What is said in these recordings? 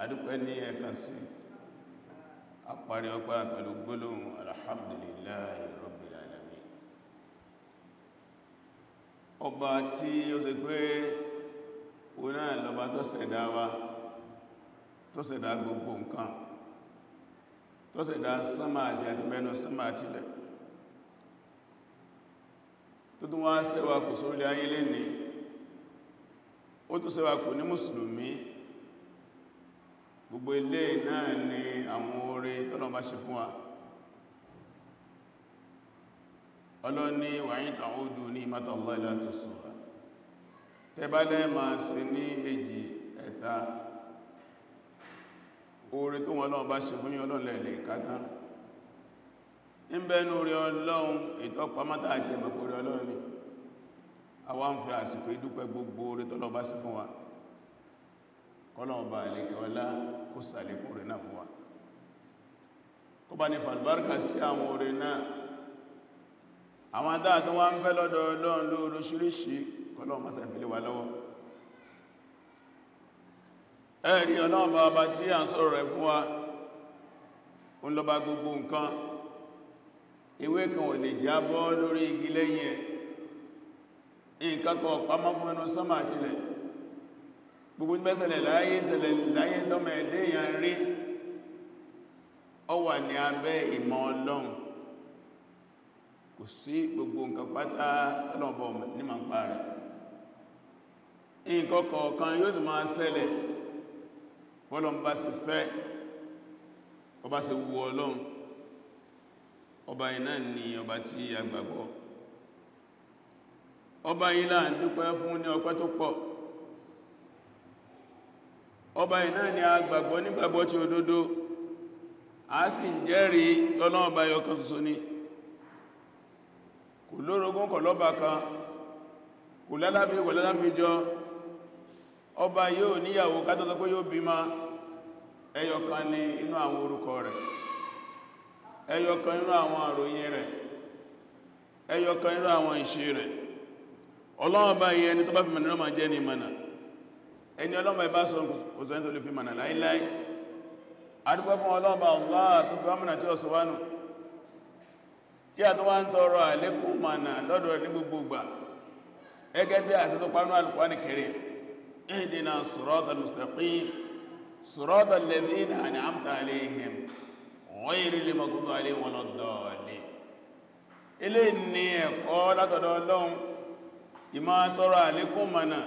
adúpẹ́ ní ẹ̀kan sí àparí ọpá pẹ̀lú gbólóhùn alhamdulillahi rabbil alamin. Ọba tí ó ṣe pé òun náà lọba tó ṣẹ̀dá wa, tó ṣẹ̀dá gbogbo nǹkan, tó ṣẹ̀dá sánmà àti àtìbẹ́nu sánmà àtilẹ̀, tó tún wá ṣẹ́wà kù sórí ayé lẹ́ni, ó tún ṣẹ́wà kù ní mùsùlùmí. Gbogbo ilé náà ni àwọn oore tọ́lọ̀ bá ṣe fún wa. Ọlọ́ni wa in ta'udu ni'matallahi la tuhsuha. Tẹ́bá lẹ́ máa ṣe ní èjì ẹ̀ta oore tó wọn lọ́wọ́ bá ṣe fún yín ọlọ́lẹ̀ lè kátá. ń bẹ́nu rí Ọlọ́run ìtọ́památà àti ẹ̀mọ̀pẹ̀rẹ̀ Ọlọ́run ni àwa ń fi àsìkò ìdúpẹ́ gbogbo oore tọ́lọ̀ bá ṣe fún wa. Kọ́lọ̀ọ̀bá àlèkẹ́ ọlá kó sàlékún rẹ̀ náà fún wa, kó bá ní fàlbárkà sí àwọn oore náà, àwọn adáa tó wá ń fẹ́ lọ́dọ̀ Ọlọ́run lóòrò ṣíríṣì kọ́lọ̀ọ̀ má ṣàfilé wa lọ́wọ́. Ẹ̀rí Ọlọ́run bá tí a ń sọ̀rọ̀ rẹ̀ fún wa, ó ń lọ bá gbogbo nǹkan, ewé kan ò lè jábọ́ lórí igi lẹ́yìn ẹ̀, nǹkan kan pamọ́ fún ẹnu sánmà àtilẹ̀. Gbogbo ìgbẹ́sẹ̀lẹ̀ láyé tọ́mọ̀ ẹ̀dẹ́ èèyàn rí, ọ wà ní abẹ́ ìmọ̀ Ọlọ́run. Kò sí gbogbo nǹkan pátá tọ́lọ̀bọ̀ ní ma ń pa rẹ̀. Nǹkan kọ̀ọ̀kan yóò tún máa ṣẹlẹ̀ bọ́lọ̀ bá sì fẹ́, ọba sì wu Ọlọ́run. Ọba iná ni ọba tí a gbàgbọ́. Ọba ilá ń dúpẹ́ fún ní ọpẹ́ tó pọ̀. Ọba iná ni a gbàgbọ́ nígbàgbọ́ tí òdodo, a sì ń jẹ́rìí Ọlọ́run ọba ẹyọ̀kan ṣoṣo ni, kò lórogún kò lọ́ba kan, kò lálàfíjọ. Ọba yóò níyàwó ká tó sọ pé yóò bímọ, ẹyọ̀kan ni inú àwọn orúkọ rẹ̀, ẹyọ̀kan inú àwọn àròyìn rẹ̀, ẹyọ̀kan inú àwọn ìṣe rẹ̀. Ọlọ́run ọba yẹ ẹni tó bá fi mọ̀nà máa jẹ́ ní ìmọ̀nà, ẹni Ọlọ́run ẹbá sọ kò sọ ẹni tó lè fi mọ̀nà láíláí. Adúpẹ́ fún Ọlọ́run Allah tó fi wámọ̀nà tí ó sọ wánù, tí a tó wá ń tọrọ àlékún mọ̀nà lọ́dọ̀ rẹ̀ ní gbogbo ìgbà, ẹgẹ́ bí àṣẹ tó pánú Al-Qur'ani Karim, ihdina siratal mustaqim siratal ladhina an'amta alayhim ghayril maghdubi alayhim waladdallin. Ilé ní ẹ̀kọ́ látọ̀dọ̀ Ọlọ́run, ìmá tọrọ àlékún mọ̀nà,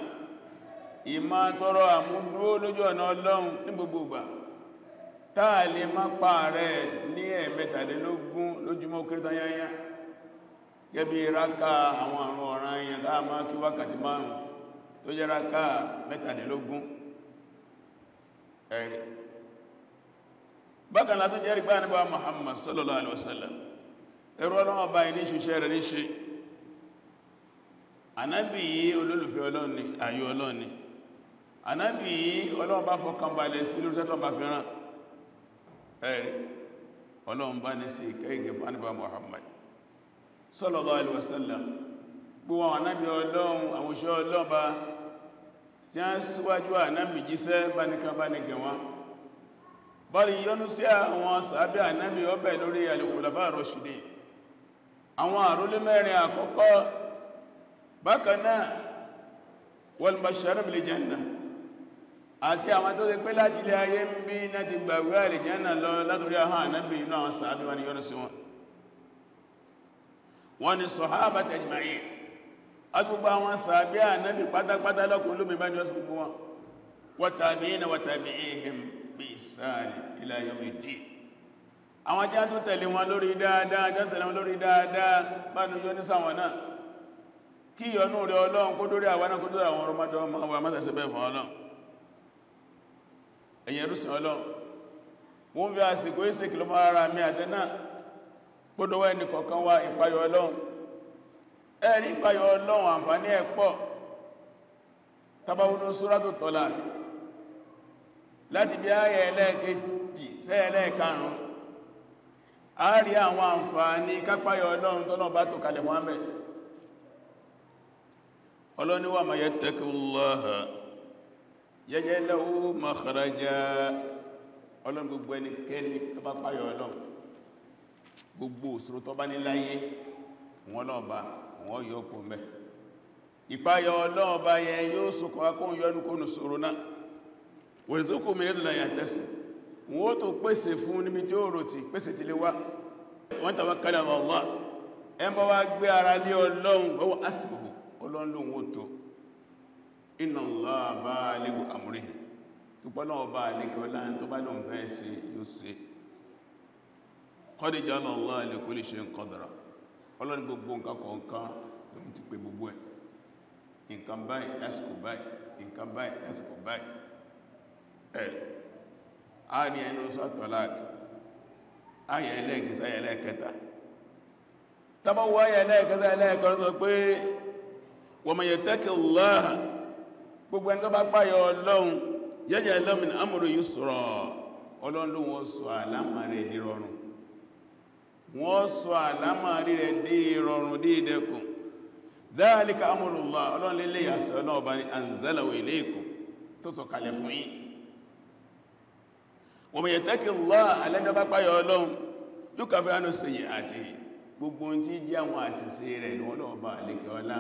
ìmá tọrọ àmúdúró lójú ọ̀nà Ọlọ́run ní gbogbo ìgbà, táà lè má pa rẹ̀ ní ẹ̀mẹ́tàlélógún lójúmọ́ kéré tán yányá, gẹ́bí rákà àwọn àrùn ọ̀ràn èèyàn táà máa kí wákàtí márùn tó jẹ́ rákà mẹ́tàlélógún. ẹ̀rẹ̀ bákanlá tó jẹ́ rí pé Ànábì Muhammad sallallahu alaihi wasallam ẹrú Ọlọ́run ọba ìní ṣiṣẹ́ rẹ̀ ní ṣe. Ànábì yìí olólùfẹ́ Ọlọ́run ni, ayọ̀ Ọlọ́run ni. Ànábì yìí Ọlọ́run bá fọkàn balẹ̀ sí lórí sẹ́tọ̀ bá fẹ́ràn. Ẹ̀rì Ọlọ́run bá ní sí ìkẹ́ fún Ànábì Muhammad sallallahu alaihi wasallam. Gbogbo àwọn ànábì Ọlọ́run, àwọn òṣìṣẹ́ Ọlọ́run bá tí a ń síwájú Ànábì jíṣẹ́ bá ní kan bá ní gẹ̀wọ́n. Bọ́lì yọ́nú sí àwọn sàábé Ànábì ọbẹ̀ lórí al-Khulafa ar-Rashidin, àwọn àrólé mẹ́rin àkọ́kọ́. Bákanáà wal mubashsharina bil janna, àti àwọn tó ti pé láti ilé ayé ń bí náà ti gbàgbé àlìjánà lọ látorí ahọ́n Ànábì inú àwọn sàábé wọn ni yọ́nú sí wọn. Wọ́n ni sahabati ajma'in, àti gbogbo àwọn sàábé Ànábì pátápátá lọ́kùnrin lómi bá ní ọsùn gbogbo wọn, wa tabi'ina wa tabi'ihim bi ihsan ila yawmiddin. Àwọn jẹ́ tó tẹ̀lé wọn lórí dáadáa, bá ní yọ́nú sáwọn náà, kí ìyọ́nú rẹ̀ Ọlọ́run kó dórí àwọn náà kó dórí àwọn ọmọdé ọmọ wa mọ́sẹ̀sẹ̀ bẹ́ẹ̀ fún Ọlọ́run. Ẹ̀yin ẹrúsìn Ọlọ́run, wọ́n fi àsìkò ìsìnkìlọ fún ara mi àtẹ́nà gbọ́dọ̀wọ́ ẹni kọ̀ọ̀kan wá ìpayọ̀ Ọlọ́run. Ẹ̀rí ìpayọ̀ Ọlọ́run àǹfààní ẹ̀ pọ̀. Tabawunu Suratu Talaq, láti bí ayẹ ẹlẹ́ẹ̀kejì sí ẹlẹ́ẹ̀karùn-ún, a rí àwọn àǹfààní kápayọ̀ Ọlọ́run tọ́nà bá tó kalẹ̀ wọ́n bẹ̀. Ọlọ́run ní wa man yattaqillaha yaj'al lahu makhraja ọlọ́run gbogbo ẹnikẹ́ni tó bá páyọ̀ ọlọ́run gbogbo òṣòro tó bá ní láyé wọn náà bá wọn yóò kó mẹ́ ìpáyọ̀ ọlọ́run bá yẹ yóò sọkọ̀ akóhun yọ́nú kónù ṣòro náà wòrìsókò mìíràn láyé àtẹ́sì wọ́n tó pèsè fún níbi tí ó rò tí pèsè ti lè wá wọ́n tawakkal ala Allah ẹmbọ́ wá gbé ara lé ọlọ́run ọwọ́ asìbò ọlọ́run lóhun ó tó inna Allaha balighu amrihi túpọ́ náà bá alékẹ́ ọlá tó bá lóhun fẹ́ ṣe yóò ṣe qad ja'ala Allahu li kulli shay'in qadra ọlọ́run gbogbo nǹkan kọ̀ọ̀kan lóhun ti pé gbogbo ẹ̀ nǹkan báyìí lásìkò báyìí nǹkan báyìí lásìkò báyìí ẹ̀rẹ̀ ààrí ẹnu sọ́tọ̀láàkì ayẹ̀ ẹlẹ́gìsá ẹlẹ́kẹta tàbí wọ́n ayẹ̀ ẹlẹ́kẹta ẹlẹ́kẹta tó pé wa man yattaqillaha gbogbo ẹni tó bá páyọ ọlọ́run yaj'al lahu min amrihi yusra ọlọ́run wọ́n sọ àlámàrí rẹ̀ di rọrùn wọ́n sọ àlámàrí rẹ̀ di rọrùn di ìdẹ̀kùn dhalika amrullah ọlọ́run lélẹ̀ yàsẹ̀ ọlọ́ọ̀bá ni anzalahu ilaykum tó sọ kalẹ̀ fún yín wa man yattaqillaha alẹ́dọ́bá páyọ ọlọ́run yukaffir anhu sayyi'atihi gbogbo tí jẹ́ àwọn àṣìṣe rẹ̀ ni wọ́n lọ́wọ́ bá àlékẹ́ ọlá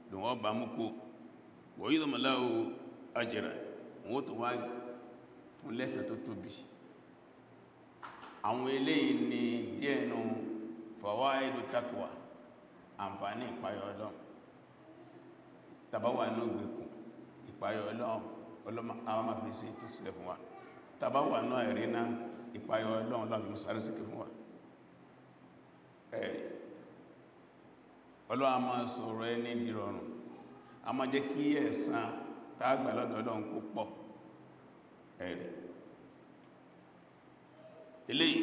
ni wọ́n bá mú kó wa yu'dhimu lahu ajra wọ́n tó wá fún lẹ́sẹ̀ tó tóbi àwọn eléyìí ni díẹ̀ nù fawaidu taqwa àǹfààní ìpáyọ ọlọ́run tàbáwà ní ògbèkùn ìpáyọ ọlọ́run àwọn máa fi sí tó sílẹ̀ fún wa tàbáwà náà ẹ̀rí náà ìpáyọ ọlọ́run lọ́wọ́ fi mùsàrí síkẹ̀ fún wa ẹ̀rí ọlọ́run a máa sọ̀rọ̀ ẹni dìrọ̀rùn a máa jẹ́ kí ẹ̀san tààgbà lọ́dọ̀ ọlọ́run kó pọ̀ ẹ̀rí eléyìí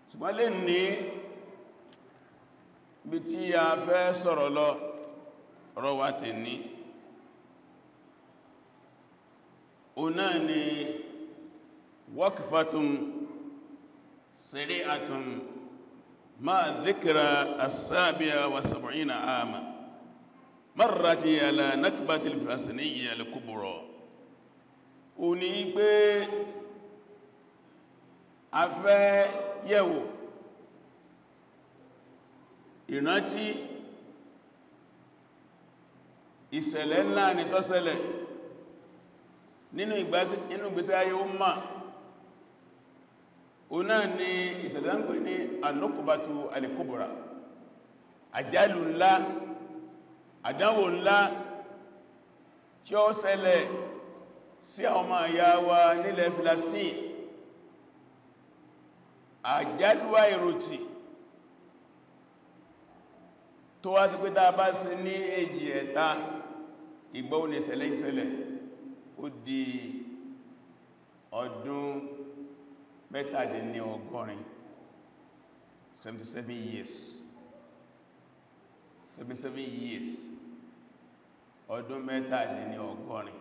ṣùgbọ́n lè ní bí tí a fẹ́ sọ̀rọ̀ lọ ọ̀rọ̀ wa ti ní o náà ni waqfatun sari'atun ma dhikra as-sabi'a wa sab'ina ama marrati ala nakbati al-falastiniyya al-kubra o ní pé a fẹ́ yẹ̀wò ìrántí ìṣẹ̀lẹ̀ ńlá ni tó ṣẹlẹ̀ nínú ìgbésí ayé umma o náà ni ìṣẹ̀lẹ̀ ń pè ní an-nukbatu al-kubra àjálù ńlá àdánwò ńlá tí ó ṣẹlẹ̀ sí àwọn ọmọ ìyá wa nílẹ̀ Palestine àjálù àìròtì tó wá sí pé tá bá sí ní èjì ẹ̀ta ìgbà òní ìṣẹ̀lẹ̀ ó di ọdún mẹ́tàdínlọ́gọ́rin 77 years ọdún mẹ́tàdínlọ́gọ́rin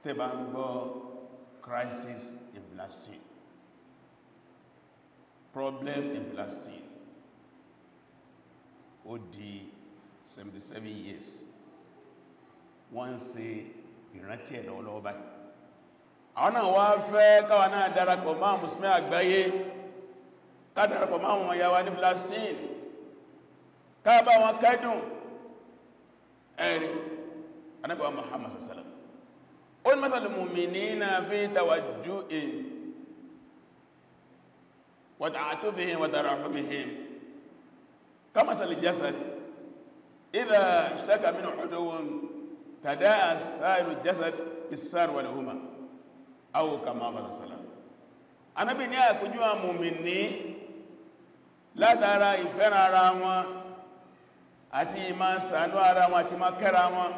tẹ́ bá ń gbọ́ crisis in Palestine problem in Palestine ó di 77 years wọ́n ń ṣe ìrántí ẹ̀ lọ́wọ́lọ́wọ́ báyìí àwọn náà wá fẹ́ káwa náà darapọ̀ máa mùsùlùmí àgbáyé ká darapọ̀ máa wọn yà wá ní Palestine ká bá wọn kẹ́dùn ẹ̀rí Ànábì wa Muhammad sallallahu alaihi wasallam ó ní mathalul mu'minina fi tawajjuhihim wa ta'atufihim wa tarahumihim kamathali jasad idha ishtaka minhu udwun tada'a sa'iru jasad bis-sahri wal-humma aw kama qala sallallahu Ànábì ní àpèjú àwọn mùmínì látara ìfẹ́ràn ara wọn àti ìmá ṣàánú ara wọn àti ìmá kẹ́ra wọn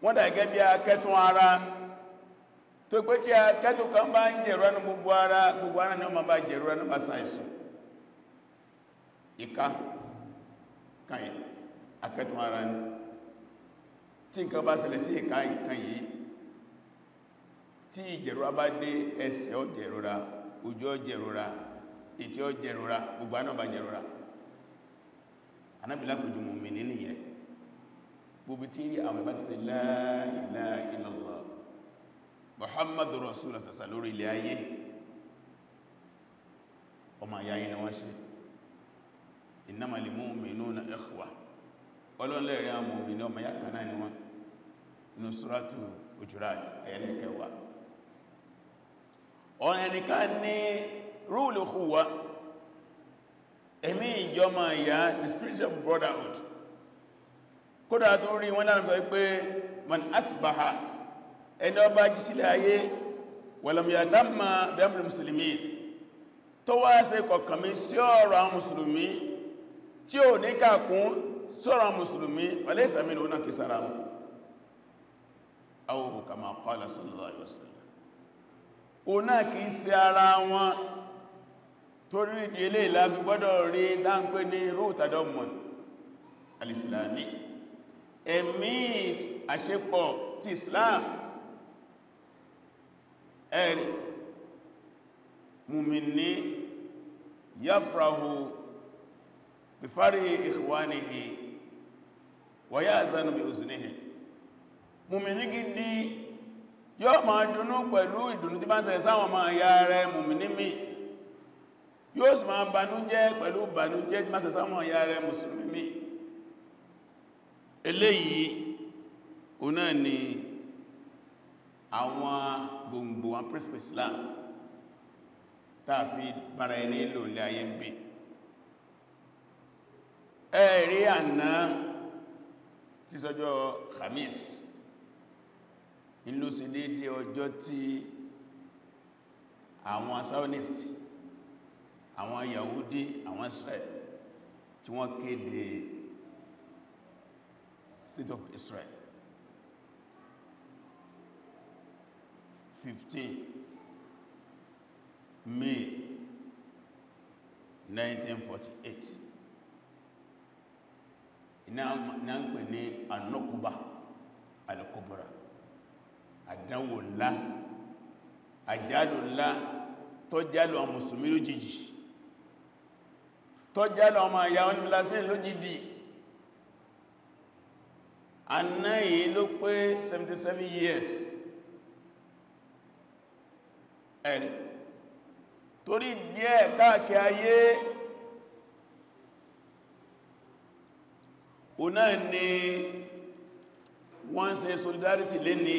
wọ́n dà gẹ́gẹ́ bí akẹ́tún ara tó pé tí akẹ́tún kan bá ń jẹ̀rọ ní gbogbo ara ni ó ma bá jẹ̀rọ ní bá ṣàìsàn ìká kàyẹ̀ akẹ́tún ara ní tí nǹkan bá ṣẹlẹ̀ sí ìká ìkan yìí tí ìjẹ̀rọ bá dé ẹsẹ̀ ó jẹ̀rọra ojú ó jẹ̀rọra ìtí ó jẹ̀rọra gbogbo aná bá jẹ̀rọra Ànábì lápòjú mùmínì nìyẹn gbogbo tí àwọn ìbá ti ṣe la ilaha illallah Muhammadu Rasulullah sàṣà lórí ilẹ̀ ayé ọmọ ayáyé ni wọ́n ṣe innamal mu'minuna ikhwa ọlọ́lẹ́rìn àwọn mọ̀mìnì ọmọ ya kanáà ni wọ́n inú suratu Hujurat ayẹ́lẹ́ kẹwàá ọ̀nà ẹnìkan ní rúùlù khuwa ẹ̀mí ìjọmọ ìyá the spirit of brotherhood kódà tó rí wọ́n láàrín sọ pé man asbaha ẹni ọba jí sílẹ̀ ayé walam yatamma bi amri muslimin tó wá ṣe kọ̀kànmí sí ọ̀rọ̀ àwọn mùsùlùmí tí ò ní kàkún sọ́rọ̀ mùsùlùmí falaysa minhu náà kì sára wọn aw kama qala sallallahu alaihi wasallam o náà kì í sí ara wọn torí ìdílé ìlàbí gbọ́dọ̀ rí dáńpé ní rúùtàdọ́mọ̀n alìsìlámi ẹ̀mí àṣepọ̀ ti Islam ẹ̀rì mùmìnì yafrahu bifari ikhwanihi wa ya'zanu bi uznihi mùmìnì gidi yóò máa dùnnú pẹ̀lú ìdùnnú tí bá ń ṣẹlẹ̀ sáwọn ọmọ ìyá rẹ̀ mùmìnì mi yóò sì máa banújẹ́ pẹ̀lú banújẹ́ tí máa ṣẹlẹ̀ sáwọn ìyá rẹ̀ mùsùlùmí mi eléyìí o náà ni àwọn gbòǹgbò wọn príncipal Islam tààfi bára ẹni lò lé ayé ń bí ẹ̀rí àná tí sọjọ́ Khamis ìlú sí dédé ọjọ́ tí àwọn Zionist àwọn Yahudi àwọn Israel tí wọ́n kéde State of Israel 15 May 1948 iná ń pè ní An-Nukuba al-Kubra àdánwò ńlá àjálù ńlá tó jálù àwọn mùsùlùmí lójijì tó jálù ọmọ àyà wọn ní lásìn lójijì àná yìí ló pé 77 years ẹ̀rì torí díẹ̀ káàkiri ayé o náà ni wọ́n ṣe solidarity lẹ́ni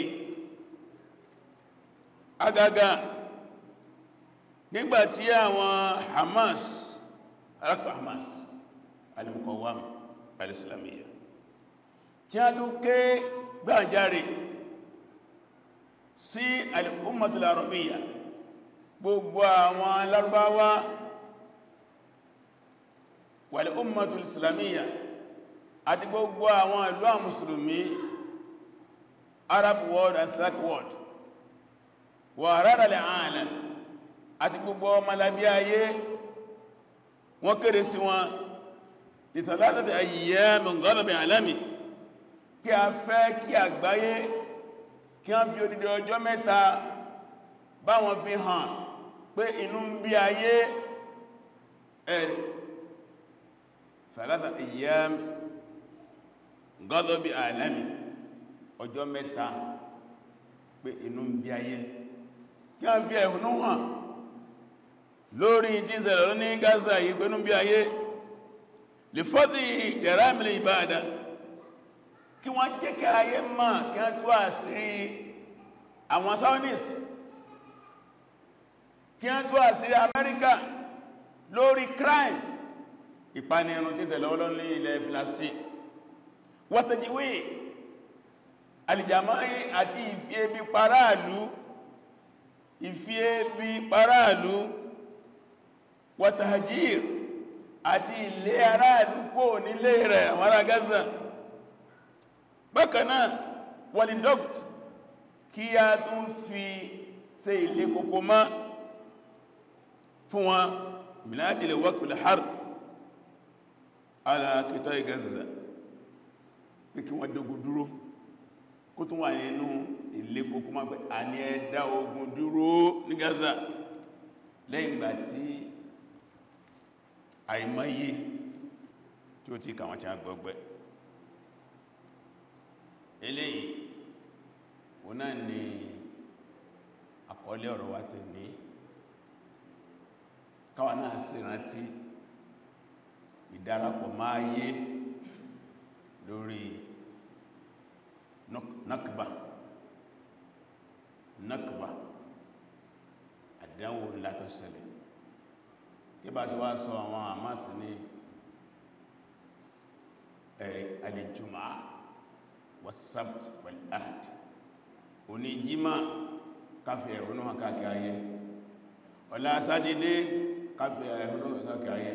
agaga nígbàtí àwọn Hamas alákọ̀ Hamas al-Muqawwama al-Islamiyya tí a tún ké gbàjáre sí al-Ummatul Arabiyya gbogbo àwọn Lárúbáwá wal-Ummatul Islamiyya àti gbogbo àwọn ìlú àwọn Mùsùlùmí Arab world and Islamic world wà rárá lè ààlẹ̀ àti gbogbo ọmọlábí ayé wọ́n kéré sí wọn ìsàlátàtà ayyam min ghadabi alami kí a fẹ́ kí àgbáyé kí a fi odidi ọjọ́ mẹ́ta bá wọn fi hàn pé inú ń bí ayé ẹ̀rì ìsàlátàtà ayyam ghadabi alami ọjọ́ mẹ́ta pé inú ń bí ayé kí a fi ẹ̀hùnú hàn lórí tí ń ṣẹlẹ̀ ní Gaza yìí pé inú ń bí ayé lè fọ́dí jaramil ibada kí wọ́n jẹ́ kí ayé mọ̀ kí wọ́n tú àṣírí àwọn Zionist kí wọ́n tú àṣírí Amẹ́ríkà lórí crime ìpanirun tí ń ṣẹlẹ̀ lọ́wọ́lọ́wọ́ ní ilẹ̀ Palestine wọ́tẹ̀jíwé alìjàmáyé àti ìfiebi paráàlú wọ́tàjír àti ilé aráàlú kó nílé rẹ̀ àwọn ará Gaza bákanáà wọ́n ni dọ́kt kí a tún fi ṣe ilé kòkó má fún wọn míládìlẹ̀ waqfil harb ala qita'i Gaza pé kí wọ́n dógun dúró kó tún wà nínú ilé kòkó má pé a ní ẹ̀dá ogun dúró ní Gaza lẹ́yìn ìgbà tí àìmọye tí ó ti kàwọn tí a gbọgbẹ́ eléyìí wọ́n náà ni àkọlé ọ̀rọ̀ wa tẹ̀lé káwa náà sì rántí ìdárapọ̀ máa yé lórí nakba àdánwò ńlá tó ṣẹlẹ̀ kí bá sí wá sọ àwọn àmásì ní al-jumu'a was-sabt wal-ahad òní jímá káfẹ́ ẹ̀hónú káàkiri ayé ọ̀la sátidé káfẹ́ ẹ̀hónú káàkiri ayé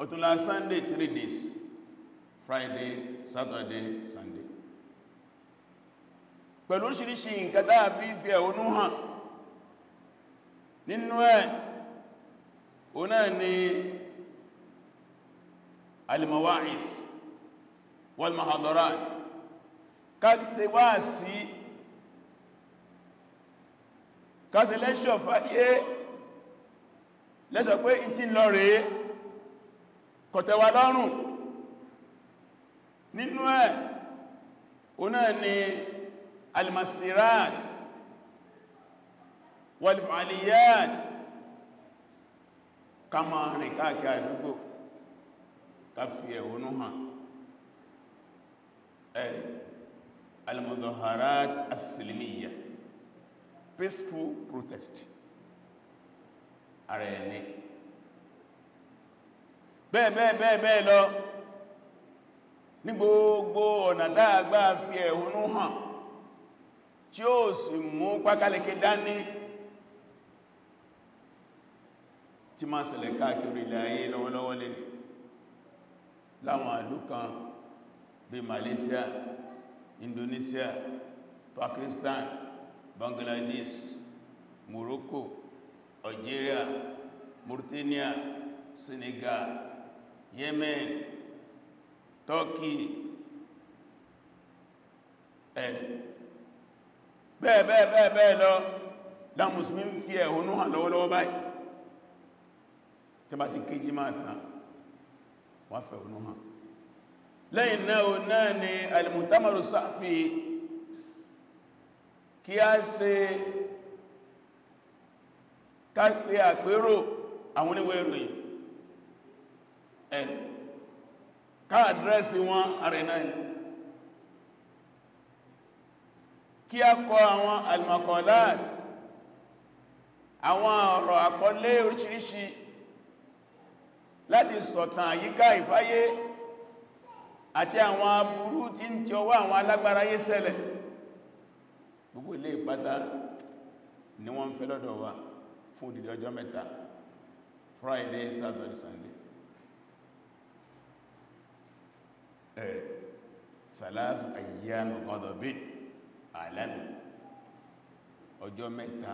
ọ̀túnla Sunday 3 days Friday Saturday Sunday pẹ̀lú oríṣiríṣi nǹkan dáa fi fi ẹ̀hónú hàn nínú ẹ̀ òun náà ni al-mawa'is wal-muhadarat káàkiri wá sí káàkiri lẹ́ṣọ́ fàyé lẹ́ṣọ́ pé ìtí lọ rèé kọ̀tẹ̀wà lọ́rùn nínú ẹ̀ òun náà ni al-masirat wal-fa'aliyat ká máa rìn káàkiri àdúgbò ká fi ẹ̀hónú hàn al-mudaharat as-silmiyya peaceful protest ara ẹni bẹ́ẹ̀ lọ ní gbogbo ọ̀nà dáagbà fi ẹ̀hónú hàn tí ó sì mú pákálẹ̀kẹ́ dání tí máa ṣẹlẹ̀ káàkiri ilẹ̀ ayé lọ́wọ́lọ́wọ́ lẹ́nu láwọn ìlú kan bí Malaysia, Indonesia, Pakistan, Bangladesh, Morocco, Algeria, Mauritania, Senegal, Yemen, Turkey, bẹ́ẹ̀ lọ láwọn Mùsùlùmí ń fi ẹ̀hónú hàn lọ́wọ́lọ́wọ́ báyìí tí bá ti kéjì máa tán wọ́n fẹ́ ẹ̀hónú hàn lẹ́yìn náà ni al-mu'tamaru sahfi kí a ṣe kápẹ́ àpérò àwọn oníwẹ̀ ìròyìn ká àdírẹ́sì wọn ààrẹ náà ni kí a kọ àwọn al-maqalat àwọn ọ̀rọ̀ àkọlé oríṣiríṣi láti sọ̀tàn àyíká ìfáyé àti àwọn aburú tí ń tí ọwọ́ àwọn alágbára yé ṣẹlẹ̀ gbogbo ilé ìpátá ni wọ́n ń fẹ́ lọ́dọ̀ wa fún òdìdí ọjọ́ mẹ́ta Friday Saturday Sunday thalath ayyam ghadabin alami ọjọ́ mẹ́ta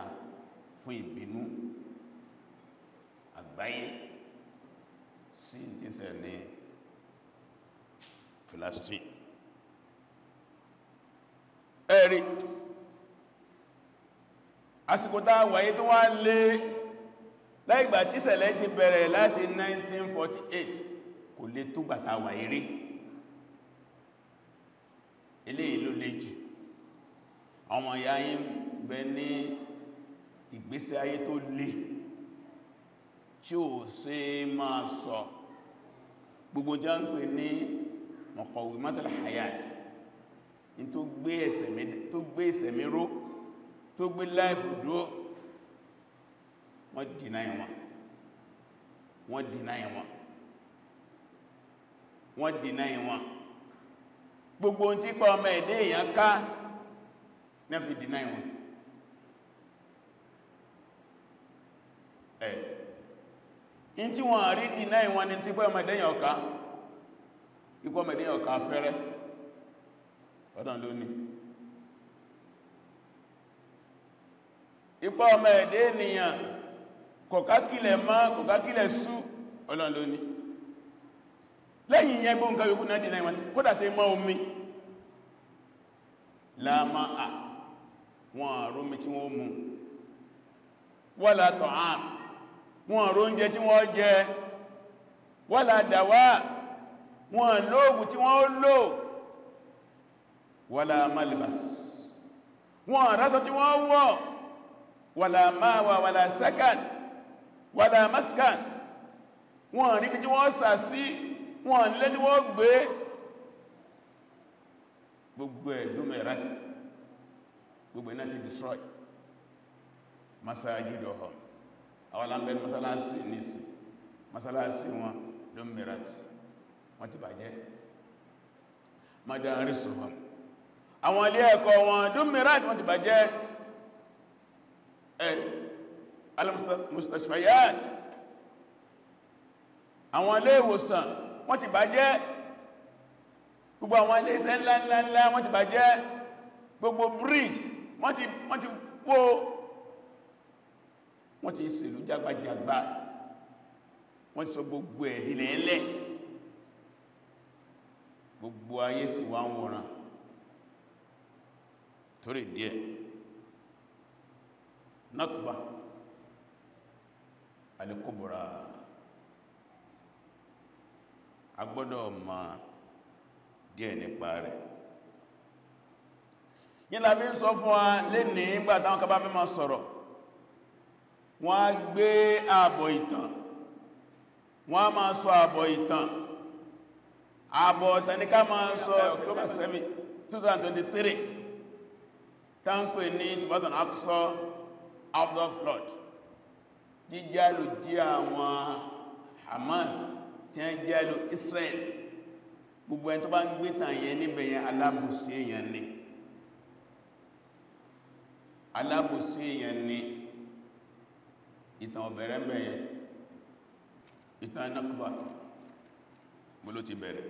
fún ìbínú àgbáyé sí tí ṣe ní Palestine ẹ̀rí àsìkò tá wáyé tó wá lé láìgbà tí ṣẹlẹ̀ ti bẹ̀rẹ̀ láti 1948 kò lè tó gbàtà wáyé rí eléyìí ló lè jù àwọn ìyá yín bẹ ní ìgbésí ayé tó lè tí ó ṣe máa sọ gbogbo jẹ́ ń pè ní muqawwimatul hayat in tó gbé ìsẹ̀mí ró tó gbé láìfù dúró wọ́n deny wọn gbogbo tí pa ọmọ ẹ̀dẹ́ èèyàn ká ní fi deny wọn in tí wọ́n rí deny wọn ní tí pa ọmọ ẹ̀dẹ́ èèyàn ká ipò ọmọ ẹ̀dẹ́ èèyàn ká fẹ́rẹ́ ọ̀dán lónìí ipò ọmọ ẹ̀dẹ́ ènìyàn kọ̀kákílẹ̀ má kọ̀kákílẹ̀ sú ọ̀dán lónìí lẹ́yìn yẹn gbóhùn ká yókù náà dínà ìwọ̀n kódà tẹ́ mọ́ omi láàmà à wọn àrómi tí wọ́n mú wala ta'am wọn àróúnjẹ tí wọ́n jẹ wala dawa wọn lóògùn tí wọ́n lò wala malbas wọn àrásọ tí wọ́n wọ̀ wala mawa wala sakan wala maskan wọn níbi tí wọ́n sà sí wọn nílé tí wọ́n gbé gbogbo dumirat gbogbo iná ti destroy masajiduhum àwọn alámbẹ̀ masalasi nìsí masalasi wọn dumirat wọ́n ti bàjẹ́ madarisuhum àwọn ilé ẹ̀kọ́ wọn dumirat wọ́n ti bàjẹ́ al-mustashfayat àwọn ilé ìwòsàn wọ́n ti bàjẹ́ gbogbo àwọn ilé iṣẹ́ ńláńlá wọ́n ti bàjẹ́ gbogbo bridge wọ́n ti wó wọ́n ti ìsìlú jágbàjàgbà wọ́n ti sọ gbogbo ẹ̀dìlẹ̀ ẹlẹ́ gbogbo ayé sì wá ń wòrán torí díẹ̀ Nakba al-Kubra agbọ́dọ̀ mọ̀ díẹ̀ nípa rẹ̀ yínlá bí ń sọ fún wa lè ní ìgbà táwọn kan bá fẹ́ máa sọ̀rọ̀ wọ́n á gbé ààbọ̀ ìtàn wọ́n á máa sọ ààbọ̀ ìtàn ààbọ̀ ìtàn ní ká máa sọ October 7 2023 táńpẹ̀ ní Tubatun Aqsa after flood jíjálù jí àwọn Hamas tí wọ́n jálù Israel gbogbo ẹni tó bá ń gbé tàn yẹn níbẹ̀ yẹn alábùsí èèyàn ni alábùsí èèyàn ni ìtàn ọ̀bẹ̀rẹ̀ ń bẹ̀yẹn ìtàn Nakba mo ló ti bẹ̀rẹ̀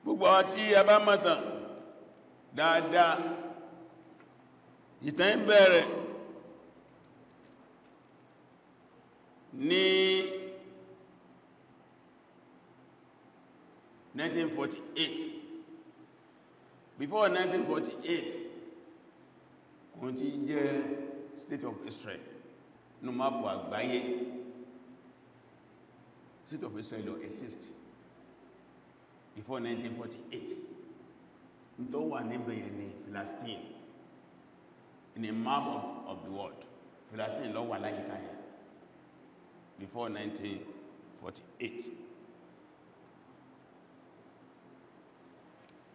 gbogbo àwọn tí a bá mọ̀tàn dáadáa ìtàn ń bẹ̀rẹ̀ ní 1948 before 1948 kò tí jẹ́ State of Israel ní mápù àgbáyé State of Israel ló exist before 1948 tó wà níbẹ̀yẹn ní Palestine in a map of the world Palestine ló wà láyìíká yẹn before 1948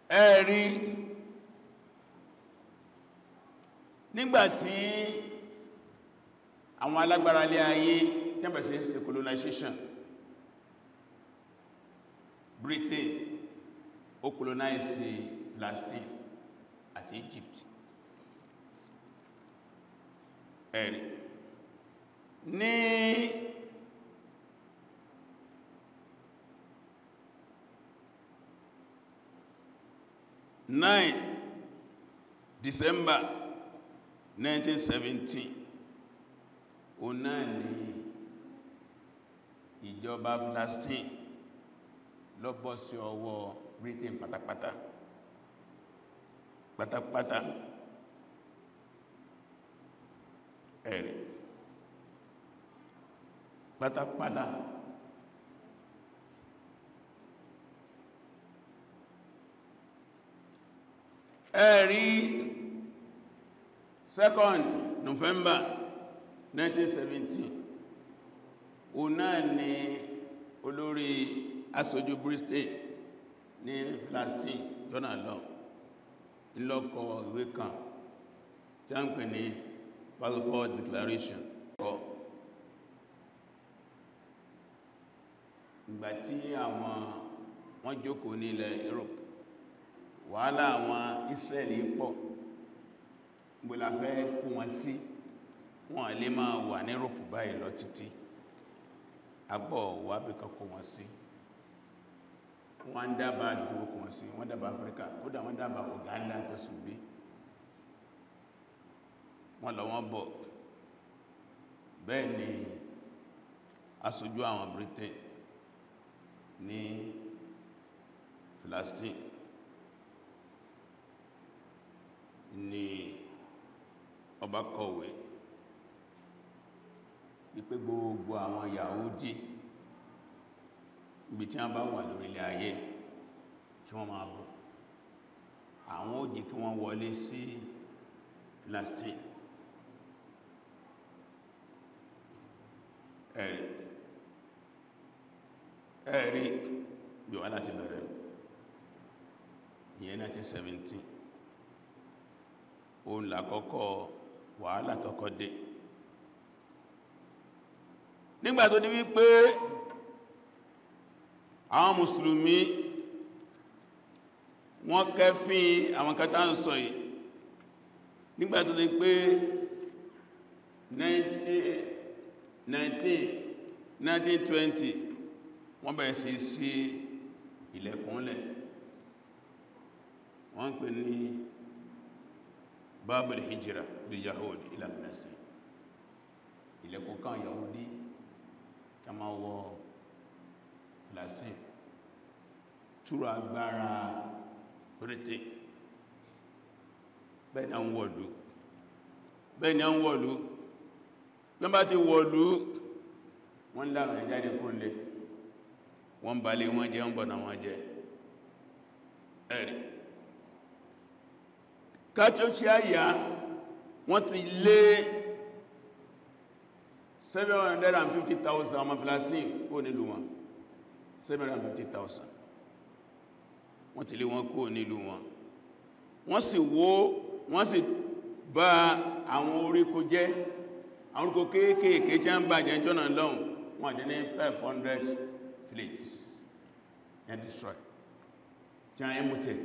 ẹ̀rí nígbàtí àwọn alágbára ilé ayé tẹ́bẹ̀sẹ̀ sí colonization Britain ó colonize Palestine àti Egypt ẹ̀rí ní December 1917 ó náà ní ìjọba Palestine ló bọ́ sí ọwọ́ Britain pátápátá ẹ̀rẹ̀ pátápátá ẹ̀rí 2nd November 1917 ó náà ní olórí aṣojú Britain ní Palestine jọ́nà lọ ìlọ́kọ ìwé kan tí a ń pè ní Balfour Declaration ìgbàtí wọ́n jókòó ní ilẹ̀ Europe wàhálà àwọn Israeli pọ̀ gbọ́lá fẹ́ kó wọn sí wọn lè máa wà ní Europe báyìí lọ títí agbọ́ wà bí kan kó wọn sí wọ́n dábàá dúró kó wọn sí wọ́n dábàá Africa kódà wọ́n dábàá Uganda tó sì bí wọ́n lọ wọ́n bọ̀ bẹ́ẹ̀ ni aṣojú àwọn Britain ní Palestine ni ọba kọ̀wé wípé gbogbo àwọn Yahudi ibi tí wọ́n bá wà lórílẹ̀ ayé kí wọ́n máa bọ̀ àwọn ó jẹ́ kí wọ́n wọlé sí Palestine. ẹ̀rí bí wà láti bẹ̀rẹ̀ ìyẹn 1917 ó ń làkọ́kọ́ wàhálà tọ́kọ́ dé nígbà tó di wípé àwọn mùsùlùmí wọ́n kẹ́fín àwọn kẹta ń sọ yìí nígbà tó di pé 1920 wọ́n bẹ̀rẹ̀ sí ilẹ̀kùnlẹ̀ wọ́n ń pè ní Babul Hijra lil Yahudi ila Palestine, ilẹ̀kùn kan Yahudi ká máa wọ Palestine túrò agbára Britain. Bẹ́ẹ̀ ni a ń wọ̀lú lọ́nà ti wọ̀lú wọ́n láwọn ẹ̀jáde kó lè wọ́n balẹ̀ wọ́n jẹ́ wọ́n bọ̀nà wọ́n jẹ́ ẹ̀rì kájọ́ sí àyà wọ́n ti lé 750,000 ọmọ Palestine kó nílùú wọn 750,000 wọ́n ti lé wọn kó nílùú wọn wọ́n sì bá àwọn oríko jẹ́ àwọn oríko kéékèèké tí a ń bá jẹ́ jọ́nà lọ́hùn wọ́n dẹ̀ ní 500 villages and destroy tí a ń mú tẹ̀.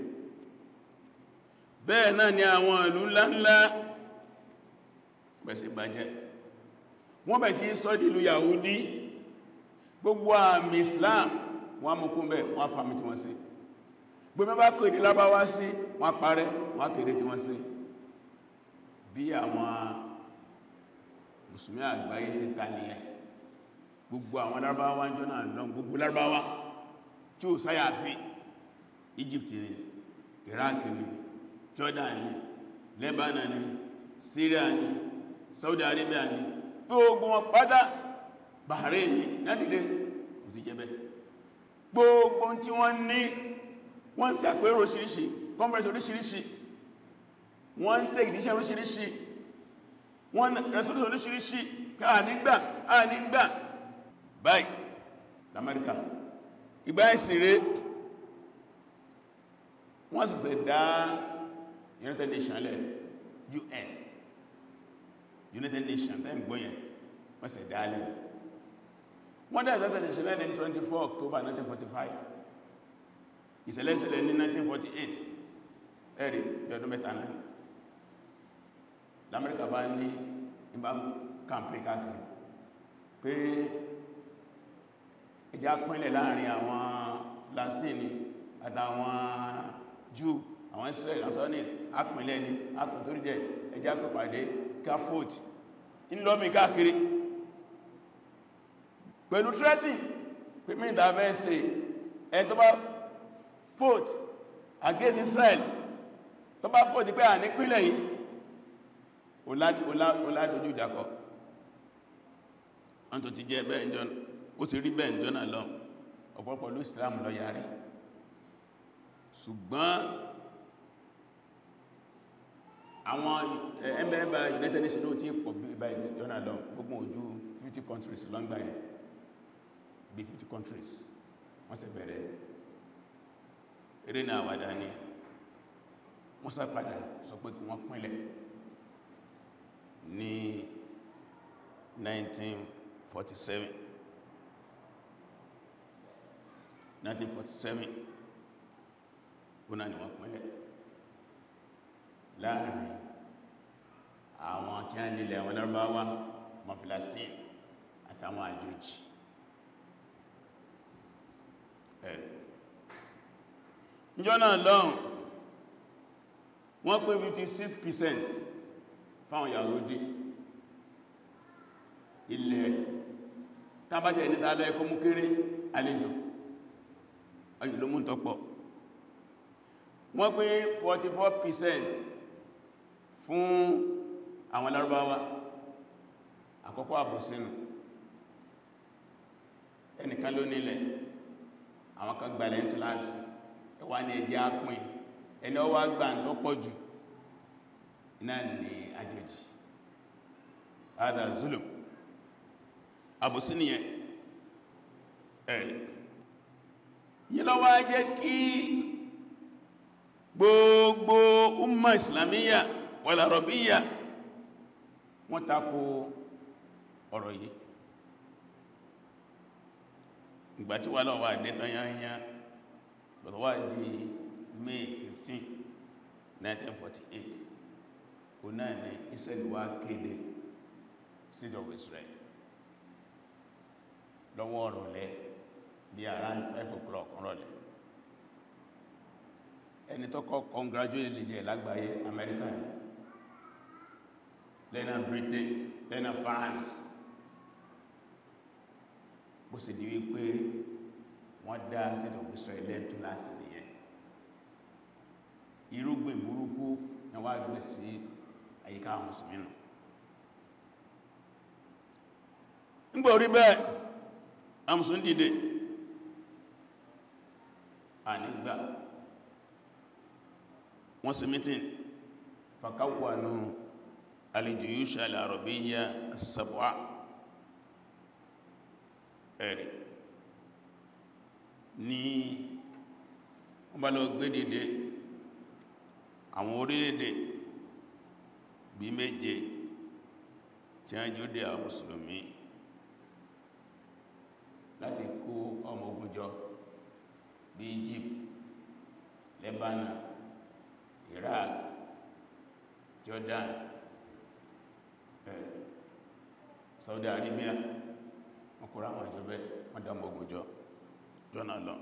Bẹ́ẹ̀ náà ni àwọn ìlú ńláńlá bẹ̀sí bàjẹ́ wọ́n bẹ̀ sí sọ́dí ìlú Yahudi gbogbo àmì Islam wọ́n mú kún bẹ́ wọ́n fàmì tí wọ́n sí gbogbo bá kèrè lábáwá sí wọ́n parẹ́ wọ́n kèrè tí wọ́n sí bí àwọn Mùsùlùmí àgbáyé sí ta ní ẹ gbogbo àwọn Lárúbáwá ń jọ́nà lọ gbogbo Lárúbáwá tí ó sáyàfí Egypt ni Iraq ni Jordan ni Lebanon ni Syria ni Saudi Arabia ni gbogbo wọn pátá Bahrain ni nádìdé kò ti jẹ́bẹ̀ gbogbo tí wọ́n ní wọ́n sì àpérò oríṣiríṣi conference oríṣiríṣi wọ́n take decision oríṣiríṣi wọ́n resolution oríṣiríṣi káà nígbà báyìí l'Amẹ́ríkà ìgbà ìsìnrẹ́ wọ́n ṣẹ̀ṣẹ̀ dá United Nations lẹ̀ United Nations tẹ́ ń gbọ́yẹn wọ́n ṣẹ̀ dá lẹ̀ wọ́n dá United Nations lẹ̀ ní 24 October 1945 ìṣẹ̀lẹ̀ṣẹ̀lẹ̀ ní 1948 ẹ̀rí ọdún mẹ́ta náà l'Amẹ́ríkà bá ní ìbá kàmpé káàkiri pé ẹjá pínlẹ̀ láàrin àwọn Palestine àtàwọn Jew àwọn Israel àwọn Zionist ápínlẹ̀ ní ápín tó rí jẹ́ ẹjá pẹ̀pàdé káfòt ńlọ́mí káàkiri pẹ̀lú threatening pé mí ìdáfẹ́ ṣe ẹ tó bá vote against Israel tó bá vote pé à ní pínlẹ̀ yìí oládojú ìjàkọ́ wọ́n tó ti jẹ́ bẹ́ẹ̀ ìjọ́nà ó ti rí bẹ́ẹ̀ ìjọ́nà lọ ọ̀pọ̀lọpọ̀ ló Islam lọ yàrí ṣùgbọ́n àwọn ẹgbẹ́ United Nations ló ti pọ̀ bí ìjọ́nà lọ gbogbo ojú 50 countries lọ́ngbà yẹn bí 50 countries wọ́n ṣe bẹ̀rẹ̀ eré náà wàdá ní wọ́n sá padà sọ pé kí wọ́n pínlẹ̀ ní 1947 ó náà ni wọ́n pínlẹ̀ láàrin àwọn tí a nílẹ̀ àwọn Lárúbáwá ọmọ Palestine àtàwọn àjòjì ẹ̀rẹ̀ ìjọ náà lọ́hùn wọ́n pé 56% fáwọn Yahudi ilẹ̀ tàbájẹ̀ ìnítàlẹ̀ ẹkọ́ mú kéré àlejò ayò ló mú tọ́pọ̀ wọ́n pé 44% fún àwọn Lárúbáwá àkọ́kọ́ àbòsínú ẹnìkan ló nílẹ̀ àwọn kan gbalẹ̀ ní túláàsì ẹwà ní ẹjẹ́ ápùn ẹni ọwá gbà tó pọ̀ jù náà ni àjòjì hada zulm àbòsí nìyẹn yí ló wá jẹ́ kí gbogbo umma islamiyya wal arabiyya wọ́n tako ọ̀rọ̀ yìí ìgbàtí wà lọ́wọ́ àdẹ́tanyanya bọ̀tọ̀ wà di May 15 1948 o náà ni Israel wá kéde State of Israel lọ́wọ́ ọ̀rọ̀lẹ́ bí around 5 o'clock rọ̀lẹ́ ẹni tó kọ́ congratulate lè jẹ́ lágbàáyé America ni lẹ́nà Britain lẹ́nà France bó ṣe di wípé wọ́n dá State of Israel lẹ́tù láti nìyẹn irúgbìn burúkú ni wọ́n gbé sí àyíká àwọn Mùsùlùmí nù nígbà orí bẹ́ẹ̀ àwọn Mùsùlùmí dìde ànígbà wọ́n sí mítìn fakawwanu al-juyush al-arabiyya as-sab'a ẹ̀rì ní wọ́n bá lọ gbé dìde àwọn orílẹ̀-èdè bí méje tí a jùdí àwọn Mùsùlùmí láti kó ọmọ ogun jọ bí Egypt, Lebanon, Iraq, Jordan, Saudi Arabia wọ́n kó ráwọn ìjọbẹ́ wọ́n dá ọmọ ogun jọ jọ́nà lọ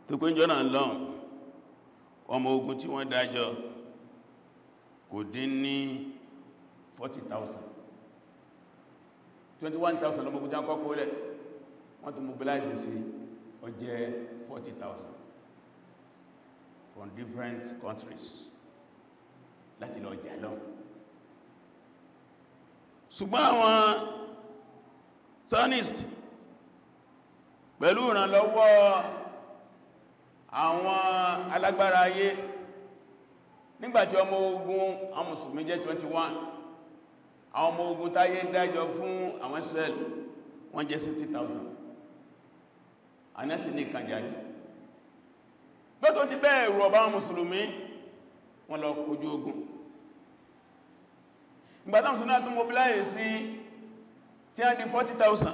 tó pé jọ́nà lọ ọmọ ogun tí wọ́n dájọ́ kò dín ní 40,000 21,000 lọ́mọ ogun tí wọ́n kọ́kọ́ lẹ̀ wọ́n tó mobilize sí ó jẹ́ 40,000 from different countries láti lọ jà lọ ṣùgbọ́n àwọn Zionist pẹ̀lú ìrànlọ́wọ́ àwọn alágbára ayé nígbàtí ọmọ ogun àwọn Mùsùlùmí jẹ́ 21 àwọn ọmọ ogun táyé dájọ́ fún àwọn Israel wọ́n jẹ́ 60,000 anẹ́sì ní ìkànjájú gbọ́tọ̀ ti bẹ́ẹ̀ rú ọba àwọn Mùsùlùmí wọ́n lọ kojú ogun ìgbàtà Mùsùlùmí tún mobilize sí tí a di 40,000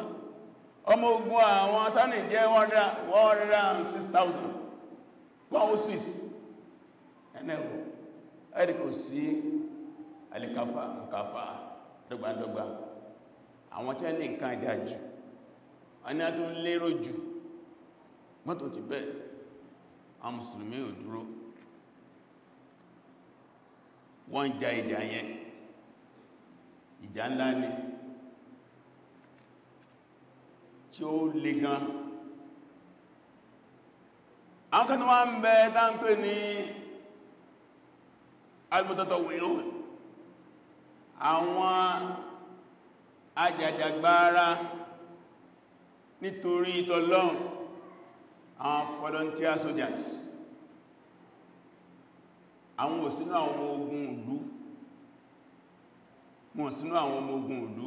ọmọ ogun àwọn sáni jẹ́ 106,000 106 ẹnẹ́wò ẹ̀rì kò sí alikafa mukafa dọ́gbàdọ́gbà àwọn tí a ní nǹkan àjájù a ní a tó lérò jù mọ́tò ti bẹ́ àwọn Mùsùlùmí ò dúró wọ́n jà ìjà yẹn ìjà ńlá ni tí ó le gan àwọn kan tó wá ń bẹ dáńpé ní al-mutatawwi'un àwọn ajàjàgbára nítorí ìtọ́lọ́run àwọn volunteer soldiers àwọn ò sínú àwọn ọmọ ogun ìlú wọn sínú àwọn ọmọ ogun ìlú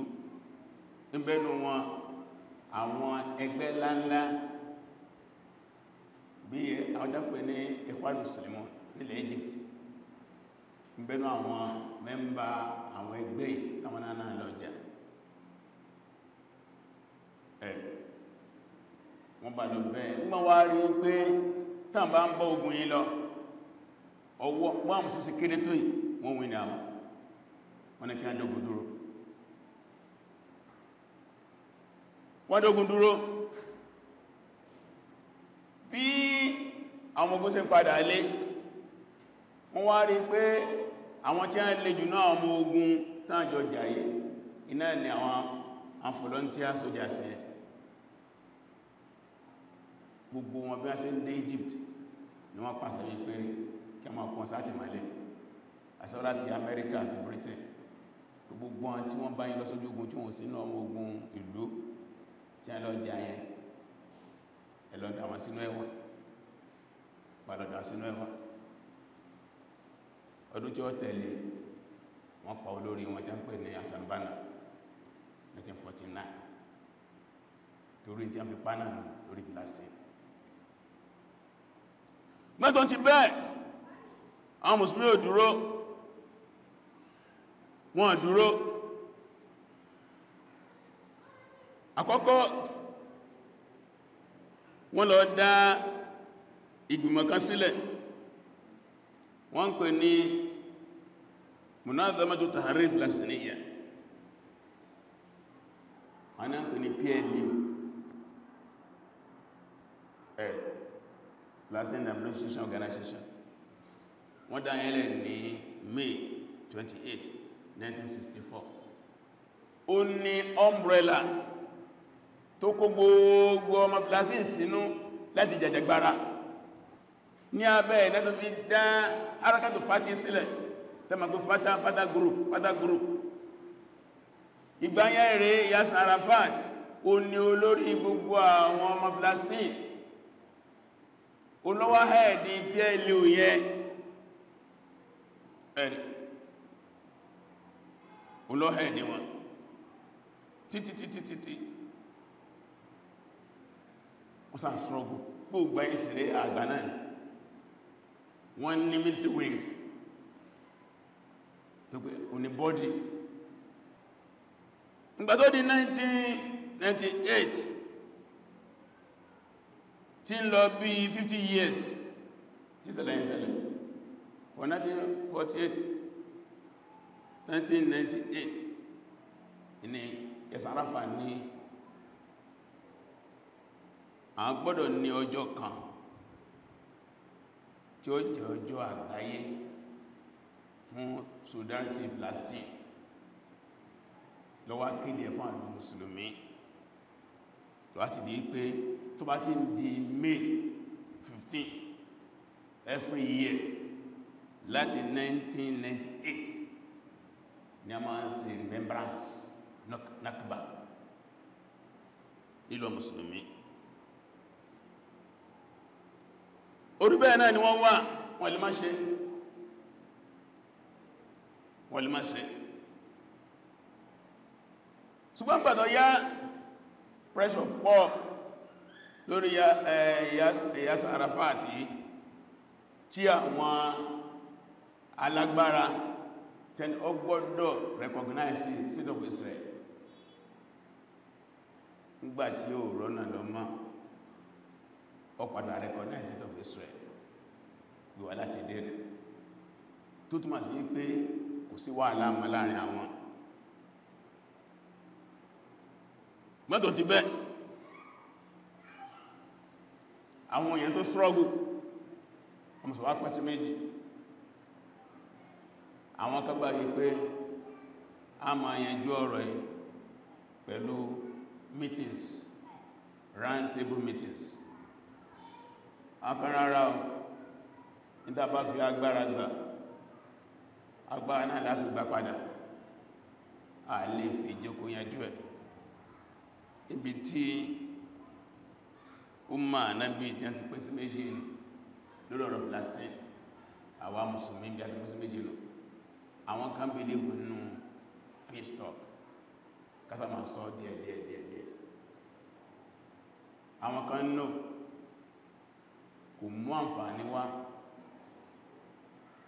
níbẹ̀nú wọn àwọn ẹgbẹ́ ńláńlá bí àwọn jápẹ̀ ní Ikhwan Muslimun nílẹ̀ Egypt níbẹ̀nú àwọn mẹ́mbà àwọn ẹgbẹ́ àwọn náà lọ́jà wọ́n bá lọ bẹ́ẹ̀ nígbà wá rí pé tàn bá ń bọ́ ogun yìí lọ ọwọ́ wọ́n àmì sí kéré tó yìí wọ́n wí ní àwọn wọ́n ní kí wọ́n dógún dúró wọ́n dógún dúró bí àwọn ogun ṣe ń padà lé wọ́n wá rí pé àwọn tí wọ́n lè jù náà ọmọ ogun tán jọ jàyè iná ni àwọn volunteer soldiers yẹn gbogbo wọn bí wọ́n ṣe ń dé Egypt ni wọ́n pàṣẹ wípé kí a máa kún sáti malẹ̀ àṣọ láti America àti Britain gbogbo wọn tí wọ́n bá yín lọ sójú ogun tí wọ́n sí náà ogun ìlú tí a lọ jà yẹn ẹlọ́dà wọn sínú ẹ̀wọ̀n palọ̀dà sínú ẹ̀wà. Ọdún tí ó tẹ̀lé wọ́n pa olórí wọn tí ń pè ní Hassan Banna 1949 torí tí a fi pánà nù lórí Palestine. Mẹ́tọ̀ ti bẹ́ẹ̀ àwọn mùsùlùmí ò dúró, wọ́n dúró. Àkọ́kọ́ wọ́n lọ dá ìgbìmọ̀ kan sílẹ̀, wọ́n ń pè ní Munazamatu Tahrir Palestiniya, wọ́n ń pè ní PLO, Palestine Liberation Organization. Wọ́n dá yẹn lẹ̀ ní May 28, 1964. Ó ní umbrella tó kó gbogbo ọmọ Palestine sínú láti jàjàgbara. Ní abẹ́ ìdátọ̀ fi dá Harakatu Fatah sílẹ̀, tẹ́mà pé Fatah group. Ìgbáyẹ̀ rẹ̀ Yasser Arafat ó ní olórí gbogbo àwọn ọmọ Palestine, olówó hẹ́ẹ̀dì PLO yẹ ẹ̀rì olówó hẹ́ẹ̀dì wọn títí wọ́n sàn ṣọ́gbù gbogbo ìsìnlẹ̀ àgbà náà ni wọ́n ní military wing tó pé òní bọ́dì. Ìgbà tó di 1998 tí ń lọ bí 50 years tí ṣẹlẹ̀ for 1948 1998 ní Yasser Arafat ní a gbọ́dọ̀ ní ọjọ́ kan tí ó jẹ́ ọjọ́ àgbáyé fún solidarity Palestine lọ́wọ́ kéde fún àwọn mùsùlùmí láti di pé tó bá ti ń di May 15 every year láti 1998 ni a máa ń ṣe remembrance Nakba ìlú mùsùlùmí. Orí bẹ́ẹ̀ náà ni wọ́n wà, wọ́n lè má ṣe ṣùgbọ́n gbàtọ̀ yá pressure pọ̀ lórí Yasser Arafat tí àwọn alágbára tẹni ó gbọ́dọ̀ recognize state of Israel nígbàtí ó rọ́nà lọ́mọ́ ó padà recognize state of Israel gbíwà láti dẹ̀rẹ̀ tó túnmà sí pé kò sí wàhálà mọ́ láàrin àwọn mọ́tò ti bẹ́ àwọn èèyàn tó struggle ọmọ sọ wá pín sí méjì. Àwọn kan gbà wípé a máa yanjú ọ̀rọ̀ yìí pẹ̀lú meetings, round table meetings. Akán rárá o níta bá fi agbára náà láti gbà padà, a lè fi ìjókòó yanjú ẹ̀. Ibi tí umma Ànábì tí a ti pín sí méjì lórí ọ̀rọ̀ Palestine, àwa mùsùlùmí bí a ti pín sí méjì lọ. Àwọn kan believe nínú peace talk, kásá máa sọ díẹ̀. Àwọn kan no, kò mú àǹfààní wá.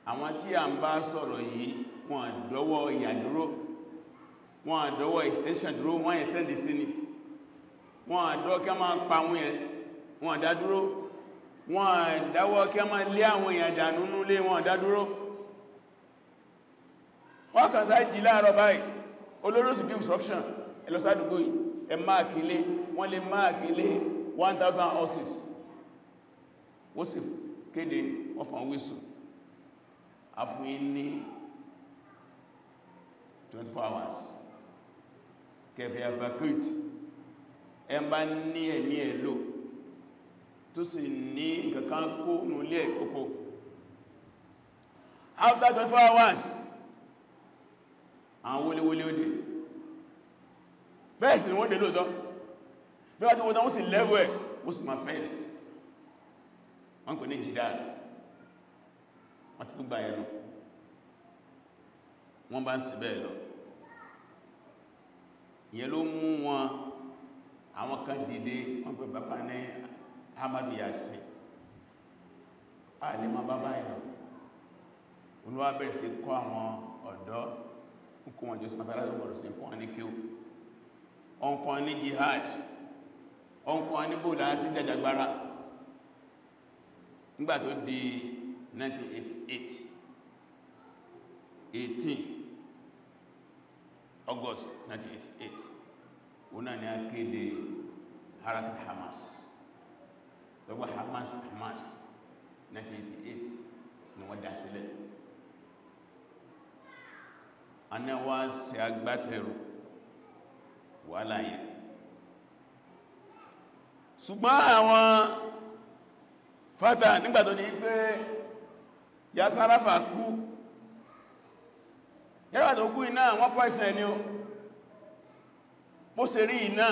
Àwọn tí a ń bá sọ̀rọ̀ yìí wọ́n àdọ́wọ́ ìyàdúró, wọ́n àdọ́wọ́ extension dúró, wọ́n extend sí ni. Wọ́n àdọ́ kí a máa pa àwọn yẹn, wọ́n àdádúró. Wọ́n àdáwọ́ kí a máa lé àwọn èèyàn dànù nílé, wọ́n àdádúró. Wọ́n kàn sáà jí láàárọ̀ báyìí, olóró sì give instruction, ẹlọ́sàdùgbò yìí, ẹ máàkì ilé, wọ́n lè máàkì ilé 1,000 horses. Wọ́n sì kéde ọfàn wísù, àfúyí ní 24 hours. Kẹfẹ́ evacuate, ẹ bá ní ẹ̀mí ẹ̀lò, tó sì ní kankan kó nílé ẹ̀kọ́kọ́. After 24 hours, àwọn wọléwọlé ó dé. Bẹ́ẹ̀ sì ni wọ́n dé lóòtọ́. Bí wọ́n tí wọ́n tán wọ́n sì lẹ́wọ́ ẹ̀, wọ́n sì máa fẹ́ẹ̀sì. wọ́n kò ní jidal wọ́n ti tún gbà ẹnu wọ́n bá ń sì bẹ́ẹ̀ lọ ìyẹn ló mú wọn àwọn kan dìde wọ́n pè bàbá ní Ahmadu Yasin àlèmọ́ bàbá ìlọ olúwa bẹ̀rẹ̀ sí kọ́ àwọn ọ̀dọ́ kó wọn jọsí masára lọ́gbọ̀rọ̀ sí kọ́ wọn ní kí ọkọ̀ ní jihad ọkọ̀ ní bóòlá sí jàjàgbára nígbà tó di 1988 18 August 1988 òun náà ni a kéde harakat Hamas lọ́gbà Hamas 1988 ni wọ́n dá sílẹ̀ aná wá sí agbátẹrù wàhálà yẹn ṣùgbọ́n àwọn fátà nígbàtọ̀ ní pé Yasir Arafat kú yẹ́rọ tó kú iná wọ́n pọ́ìsàn ẹni o bó ṣe rí iná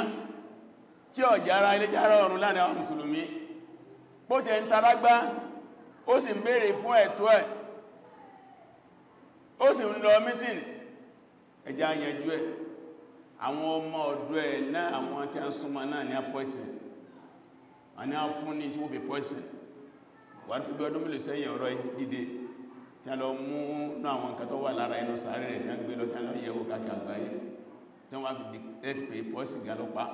tí ọ̀jára ilé jára ọ̀run láàrin àwọn mùsùlùmí bó tẹ ń tarágbá ó sì ń béèrè fún ẹ̀tọ́ ẹ̀ ó sì ń lọ mítìn ẹjá yẹjú ẹ̀ àwọn ọmọ ọ̀dọ́ ẹ̀ náà àwọn tí a ń súnmọ́ náà ní pọ́ìsàn a ní a fún ní tí wọ́n fi pọ́ìsàn wà ní pípẹ́ ọdún mílò sẹ́yìn ọ̀rọ̀ dídé tí a lọ mú náà àwọn nǹkan tó wà lára inú sàárè rẹ̀ tí a ń gbé lọ tí a lọ yẹ̀wò káàkiri àgbáyé tí wọ́n fi dictate pé pọ́sì gálọ́pá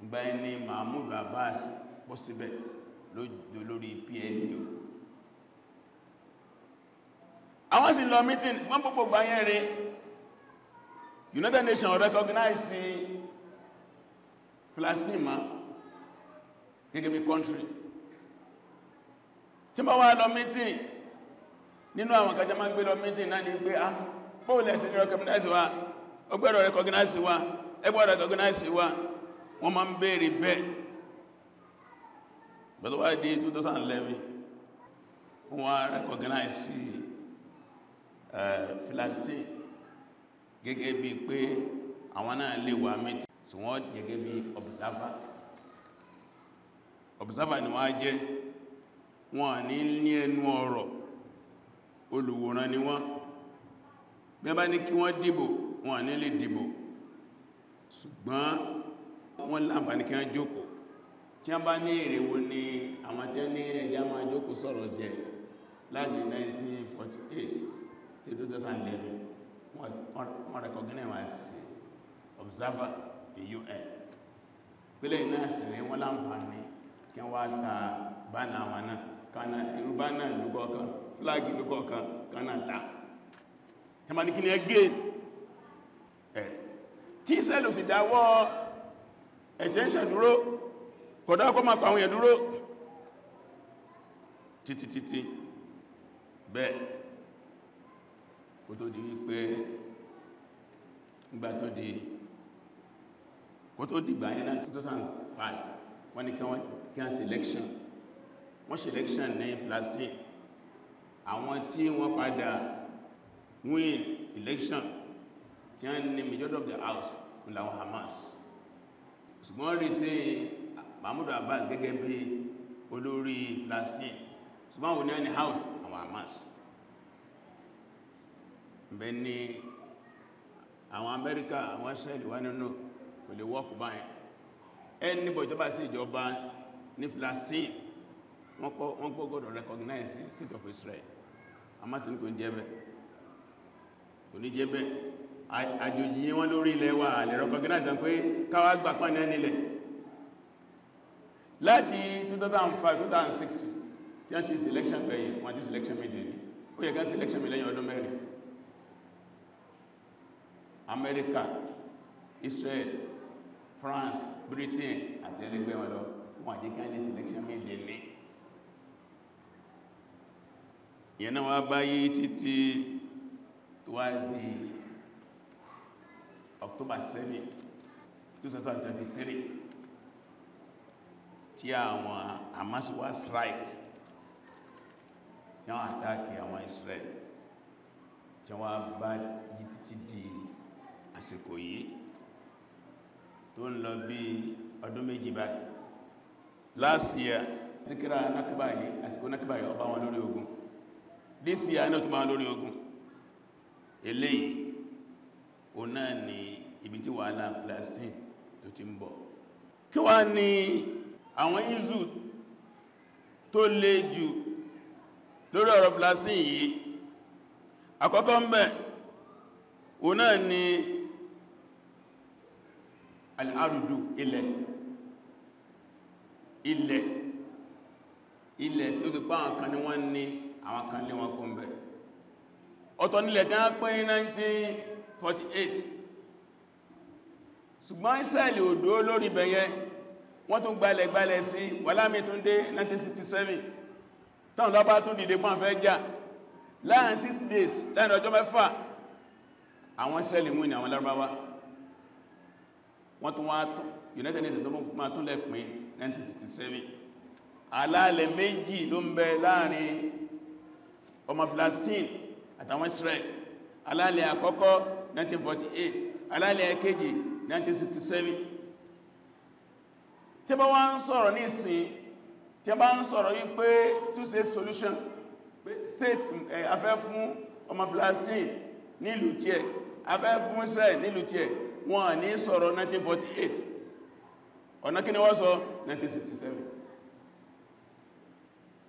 ìgbà ẹni Mahmoud Abbas bọ́ síbẹ̀ lórí PNU àwọn sì lọ meeting wọ́n gbogbo gbáyẹn rẹ̀ United Nations recognize Palestine ma gẹ́gẹ́ bí country tí ma wá lọ meeting nínú àwọn kàjá máa ń gbé lọ meeting náà ni pé bóòlẹ̀ sí ní recognize wa ọgbẹ́rọ recognize wa ẹgbẹ́ recognize wa wọ́n máa ń bèèrè bẹ́ẹ̀ bẹ̀rẹ̀ wá di 2011 wọ́n recognize Palestine gẹ́gẹ́ bí pé àwọn náà lè wà meeting tí wọ́n gẹ́gẹ́ bí observer ni wọ́n jẹ́ wọ́n ní ẹnu ọ̀rọ̀ olùwòrán ni wọ́n bí bá ní kí wọ́n dìbò wọ́n ní lè dìbò ṣùgbọ́n wọ́n láǹfààní kí wọ́n jókòó tí wọ́n bá ní èrè wo ni àwọn tí wọ́n ní ẹjá máa jókòó sọ̀rọ̀ jẹ láti 1948 tí 2011 wọ́n recognize wọn as observer the UN pílẹ̀ iná sí ní wọ́n láǹfààní kí wọ́n ta bánà wọn náà kaná irú bánà lúkọ̀ọ̀kan fláàgì lúkọ̀ọ̀kan kaná ta tẹ́mà ní kí ní ẹgbẹ́ ẹ̀ tí sẹ́lù sì dáwọ́ ẹ̀jẹ̀ ń ṣàdúró kọ̀dá kọ́ máa pàwọn ẹ̀dúró títí bẹ́ẹ̀ kò tó di wípé ìgbà tó di kò tó dìgbà yẹn náà 2005 wọ́n ní kí wọ́n selection wọ́n selection ní Palestine àwọn tí wọ́n padà win election tí wọ́n ní majority of the house ní àwọn Hamas ṣùgbọ́n rí tí Mahmoud Abbas gẹ́gẹ́ bí olórí Palestine ṣùgbọ́n wọ́n ní ẹni house àwọn Hamas bẹ́ ní àwọn Amẹ́ríkà àwọn Israeli wà nínú kò lè wọ́pù báyìí ẹni bọ̀ ìjọba sí ìjọba ní Palestine wọ́n gbọ́gbọ́dọ̀ recognize state of Israel Hamas ní kò ní jẹ́bẹ̀ àjòjì yí wọ́n lórí ilẹ̀ wa lè recognize pé káwà gbà pán ní ẹnilẹ̀ láti 2005-2006 tí wọ́n ti selection gbẹ̀yìn wọ́n ti selection méjì ní ó yẹ ká selection mi lẹ́yìn ọdún mẹ́rin America, Israel, France, Britain àti ẹlẹgbẹ́ wọn lọ wọ́n àjíká ní selection méjì ní ìyẹn náà wá báyé títí tó wá di October 7, 2023 tí àwọn Hamas wá strike tí wọ́n àtàkì àwọn Israel tí wọ́n bá yí títí di àsìkò yìí tó ń lọ bí ọdún méjì báyìí last year tí kíra nákíbà yìí àsìkò nákíbà yìí ọba wọn lórí ogun this year náà tó máa lórí ogun eléyìí o náà ni ibi tí wàhálà Palestine tó ti ń bọ̀ kí wá ní àwọn izu tó le jù lórí ọ̀rọ̀ Palestine yìí àkọ́kọ́ ń bẹ o náà ni al-ardu ilẹ̀ tí ó ti pa àwọn kan ní wọ́n ní àwọn kan lé wọn kó ń bẹ ọ̀tọ̀ nílẹ̀ tí wọ́n pín ní 1948 ṣùgbọ́n Israeli ò dúró lórí bẹ̀yẹ wọ́n tún gbalẹ̀ sí wàlámi tún dé 1967 táwọn lọ́bá tún dìde pọ́n fẹ́ jà láàrin 6 days láàrin ọjọ́ mẹ́fà àwọn Israeli mú ní àwọn Lárúbáwá wọ́n tún wá United Nations tó máa tún lẹ́pìn 1967 alálẹ̀ méjì ló ń bẹ láàrin ọmọ Palestine àtàwọn Israel alálẹ̀ àkọ́kọ́ 1948 alálẹ̀ ẹ̀kejì 1967 tí bá wá ń sọ̀rọ̀ ní ìsìn tí bá ń sọ̀rọ̀ wípé two-state solution state afẹ́ fún ọmọ Palestine nílùú tí ẹ̀ afẹ́ fún Israel nílùú tí ẹ̀ wọ́n ní sọ̀rọ̀ 1948 ọ̀nà kí ni wọ́n sọ 1967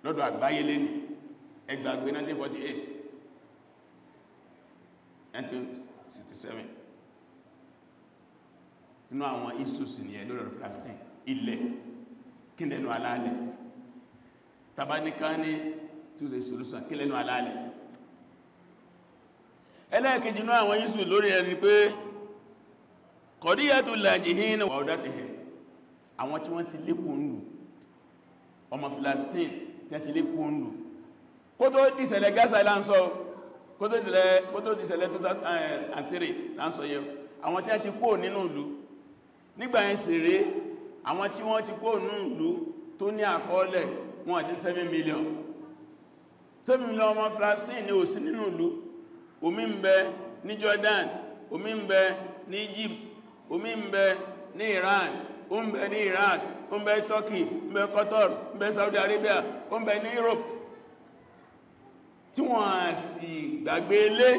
lọ́dọ̀ àgbáyé lé ní ẹgbàgbé 1948 1967 inú àwọn issues ni ẹ̀ lórí Palestine ilẹ̀ kí lẹ́nu alálẹ̀ tàbáníká ní two-state solution kí lẹ́nu alálẹ̀ ẹlẹ́ẹ̀kejì náà àwọn issues lórí ẹni pé kọ̀díyàtù làjìhìn wà ọ̀dátìhìn àwọn tí wọ́n ti lékún lù ọmọ Palestine tí wọ́n ti lékún lù kó tó dìsẹ̀lẹ̀ Gaza láńsọ kó tó dìsẹ̀lẹ̀ 2003 láńsọ yẹ àwọn tí wọ́n ti kó nínú ìlú nígbà yẹn sì rí àwọn tí wọ́n ti kó nínú ìlú tó ní àkọọ́lẹ̀ wọn àti 7 million ọmọ Palestine ni ò sí nínú ìlú omi ń bẹ ní Jordan omi ń bẹ ní Egypt omi ń bẹ ní Iran ó ń bẹ ní Iraq ó ń bẹ Turkey ń bẹ Qatar ń bẹ Saudi Arabia ó ń bẹ ní Europe tí wọ́n sì gbàgbé ilé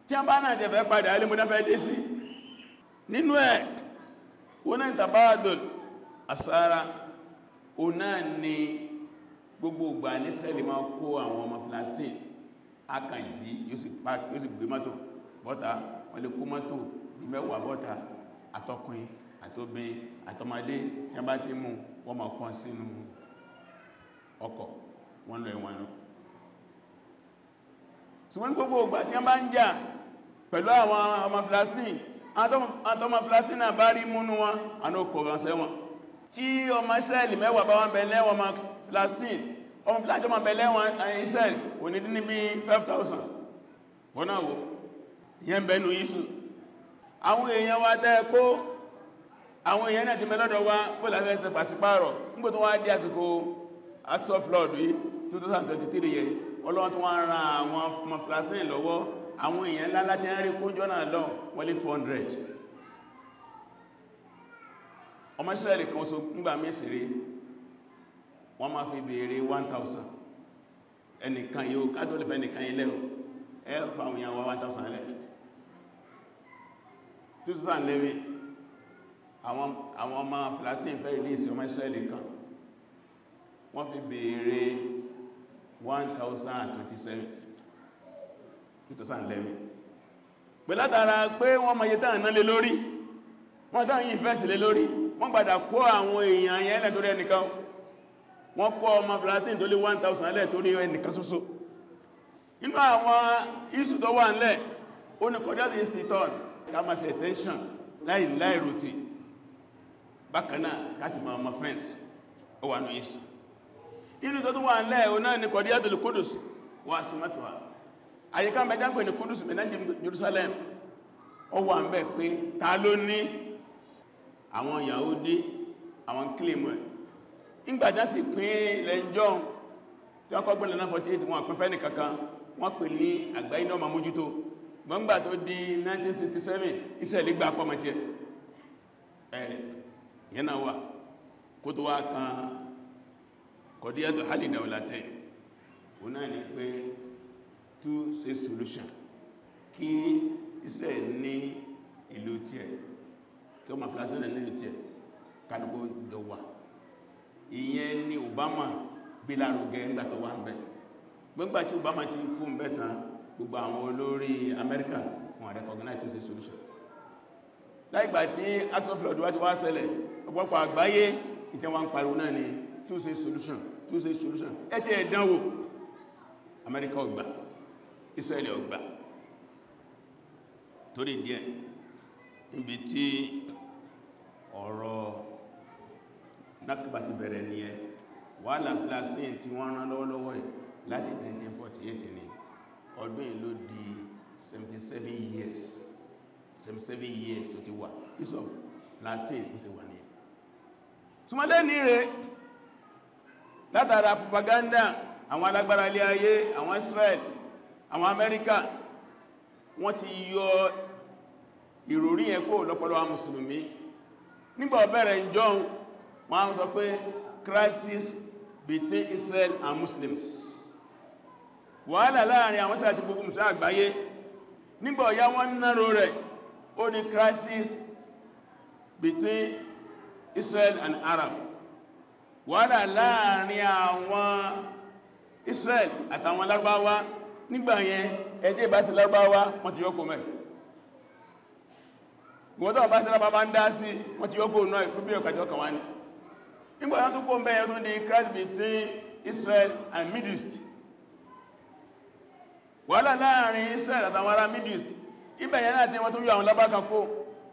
tí a bá náà jẹ́fẹ́ padà ilé mọ́ná fẹ́ dé sí nínú ẹ̀ wọ́n náà tabadul asara o náà ni gbogbo ìgbà ní Israeli máa kó àwọn ọmọ Palestine akànjí yóò sì gbé mọ́tò bọ́ta wọ́n lè kó mọ́tò bí mẹ́wàá bọ́ta àtọkùnrin àtobìn àtọmọdé tí a bá ti mú wọ́n máa kàn sínú ọkọ̀ wọ́n lọ ẹ̀wọ̀n náà ṣùgbọ́n gbogbo ìgbà tí a bá ń jà pẹ̀lú àwọn ọmọ Palestine àtọmọ Palestine náà bá rí múnú wọn àná kò rán sẹ́wọ̀n tí ọmọ Israeli mẹ́wàá bá wọ́n bẹ lẹ́wọ̀n ọmọ Palestine ọmọ Palestine ọmọ bẹ lẹ́wọ̀n Israeli kò ní dín ní bí 5,000 wọ́n náà wò ìyẹn bẹnu yíṣù àwọn èèyàn wa tẹ́ kó àwọn èèyàn náà ti mẹ́lọ́dọ̀ wá bó láfẹ́ ti pàṣípààrọ̀ nígbò tó wá dí àsìkò acts of Lord yìí 2023 yẹ Ọlọ́run tó wá ń ran àwọn ọmọ Palestine lọ́wọ́ àwọn èèyàn ńlá láti ń rí kójọ́ náà lọ wọlé 200 ọmọ Israeli kan so ńgbà mẹ́sìrí wọ́n máa fi béèrè 1,000 ẹnìkan yóò kátólífẹ́ ẹnìkan ilẹ̀ ẹ̀fà àwọn èèyàn wá 1,000 lẹ́ 2011 àwọn ọmọ Palestine fẹ́ release ọmọ Israeli kan wọ́n fi béèrè 1,027 2011 pẹ̀látara pé wọ́n mọ̀ yẹ tán náà lé lórí wọ́n tán yìí fẹ́sì lé lórí wọ́n padà kó àwọn èèyàn yẹn lẹ́ torí ẹnìkan wọ́n kó ọmọ Palestine tó lé 1,000 lẹ́ torí ẹnìkan ṣoṣo inú àwọn iṣu tó wà nílẹ̀ ó ní kọjá sí ìtọ́n ká máa ṣe extension láìròtì bákanáà kásì máa ma fence ó wà ní iṣu inú tó wà nílẹ̀ ó náà ní kọjá tó lè Kudus wà sí mẹ́tọ̀wà àyíká mẹ́já ń pè ní Kudus mẹ́nájì Jerusalem ó wà ń bẹ̀ pé ta ló ní àwọn Yahudi àwọn kílèmù ẹ̀ ìgbàjá sì pín lẹ́njọ́ tí wọ́n kọ́gbọ́n lẹ́nà 48 wọn pín fẹ́ ní kankan wọ́n pè ní àgbáyé náà ma mójútó gbọ́ngbà tó di 1967 Israeli gbà pọ̀ mọ́tí ẹ̀ ìyẹn náà wà kó tó wá kan kọ̀díyàtò hali dawlatain ó náà ní pé two state solution kí Israel ní ìlú tí ẹ̀ kí o ma Palestine ní ìlú tí ẹ̀ kálùkù jọ wà. Ìyẹn ni Obama gbé lárugẹ nígbà tó wà ń bẹ̀. Gbogbo tí Obama ti kú ń bẹ̀ tán gbogbo àwọn olórí Amẹ́ríkà wọ́n recognize two state solution. Láìgbà tí act of flood wá ti wá ṣẹlẹ̀ ọ̀pọ̀pọ̀ àgbáyé ìtẹ́ wọn pariwo náà ni two state solution, two state solution. Ẹ ti ẹ̀dánwò Amẹ́ríkà ò gbà, Israeli ò gbà. Torí díẹ̀ níbi tí ọ̀rọ̀ Nakba ti bẹ̀rẹ̀ ní ẹ wàhálà Palestine tí wọ́n rán lọ́wọ́lọ́wọ́ ẹ̀ láti 1948 ni ọdún ìlú di 77 years 77 years tó ti wà ìsọ̀ Palestine kò sí wà ní ẹ̀. Túnmọ́lé ní rẹ̀ látara propaganda àwọn alágbára ilé ayé àwọn Israel àwọn Amẹ́ríkà wọ́n ti yọ ìròrí ẹ̀kọ́ lọ́pọ̀lọpọ̀ àwọn mùsùlùmí nígbà ọ̀bẹ̀rẹ̀ ìjọun wọ́n sọ pé crisis between Israel and Muslims wàhálà láàrin àwọn Israel àti gbogbo mùsùlùmí àgbáyé nígbà ọ̀yá wọ́n náró rẹ̀ ó ní crisis between Israel and Arab wàhálà láàrin àwọn Israel àtàwọn Lárúbáwá nígbà yẹn ẹjẹ́ ìbáṣe Lárúbáwá wọ́n ti yọ́kò mẹ́ ìwọ́tọ̀ bá sí Lárúbáwá ń dá sí wọ́n ti yọ́kò náà bí ọkàjọ́ kan wá ní nígbà yẹn tó kó mẹ́ tó di crisis between Israel and Middle East wàhálà láàrin Israel àtàwọn ará Middle East ibẹ̀ yẹn náà tí wọ́n tó yọ àwọn Lárúbáwá kan kó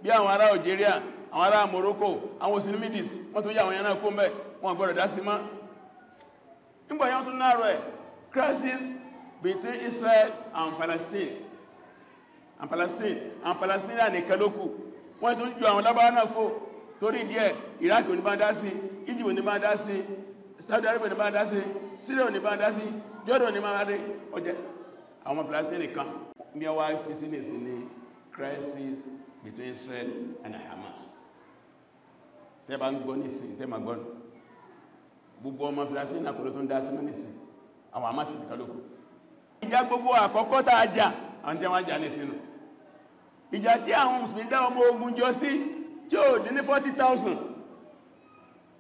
bí àwọn ará Algeria àwọn ará Morocco àwọn òsìn Middle East wọ́n tó yọ àwọn yẹn náà kó mẹ́ wọn gbọ́dọ̀ dá sí mọ́ nígbà yẹn tó náà rẹ̀ crisis between Israel and Palestine and Palestine nìkan ló kù wọ́n tó yọ àwọn Lárúbáwá náà kó torí díẹ̀ Iraq ò ní bá dá sí Egypt ò ní bá dá sí Saudi Arabia ò ní bá dá sí Syria ò ní bá dá sí Jordan ò ní bá dá ọjẹ́ àwọn Palestine nìkan ní ọwá business ní crisis between Israel and Hamas tẹ́bà ń gbọ́ nísìn tẹ́bà gbọ́ gbogbo ọmọ Palestine àkọlò tó ń dá sí mọ́ nísìn àwọn Hamas nìkan ló kù ìjà gbogbo àkọ́kọ́ tá a jà àwọn tí wọ́n jà ní sínú ìjà tí àwọn Mùsùlùmí dá ọmọ ogun jọ sí tí ó dín ní 40,000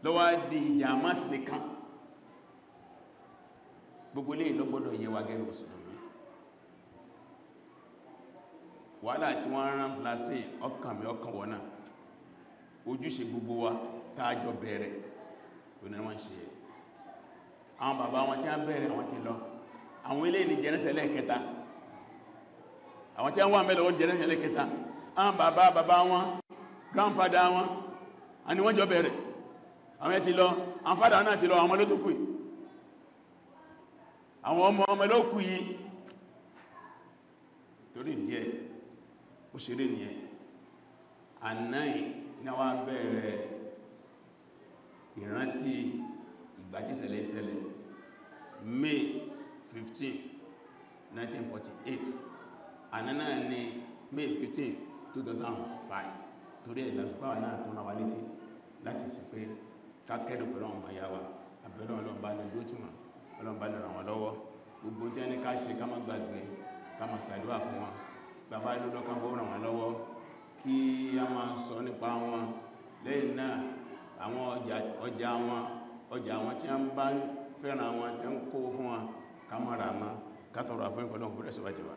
ló wá di ìjà Hamas nìkan gbogbo lè lọ́gbọ́dọ̀ yẹ wa gẹ́rù Mùsùlùmí wàhálà tí wọ́n rán Palestine ọkàn mi ọkàn wọ́n náà ojúṣe gbogbo wa tààjọ bẹ̀rẹ̀ tó ní wọ́n ṣe àwọn bàbá wọn tí wọ́n bẹ̀rẹ̀ àwọn ti lọ àwọn ilé ní jẹ́rẹ́sẹ̀ lẹ́ẹ̀kẹta àwọn tí wọ́n mẹ́lẹ̀ wọ́n jẹ́rẹ́sẹ̀ lẹ́ẹ̀kẹta àwọn bàbá wọn grandfather wọn àni wọ́n jọ bẹ̀rẹ̀ àwọn ti lọ àwọn father náà ti lọ àwọn ló tó kù àwọn ọmọ ló kù yìí torí díẹ̀ òṣèré nìyẹn ànáì náwà bẹ̀rẹ̀ ìrántí ìgbàtí ṣẹlẹ̀ May 15 1948 ànáà ní May 15 2005 torí ẹ̀lọ́sùpáwà náà tó náwà létí láti ṣe pé kákẹ́dù pẹ̀lú ọmọ ìyáwà àbẹ̀lọ́ ọlọ́mbà ní lójúmọ̀ ọlọ́mbà ní ràn wọ́n lọ́wọ́ gbogbo jẹ́ ní ká ṣe ká má gbàgbé ká má ṣàdúrà fún wọn bàbá ìlú lọ́kàn fún ràn wọ́n lọ́wọ́ kí a máa sọ nípa wọn lẹ́yìn náà àwọn ọjà wọn tí a ń bá fẹ́ràn wọn tí a ń kó fún wọn ká má rà má ká tọrọ àfẹ́ ìpọ̀lọ́pọ̀ rẹ̀ síwájú wa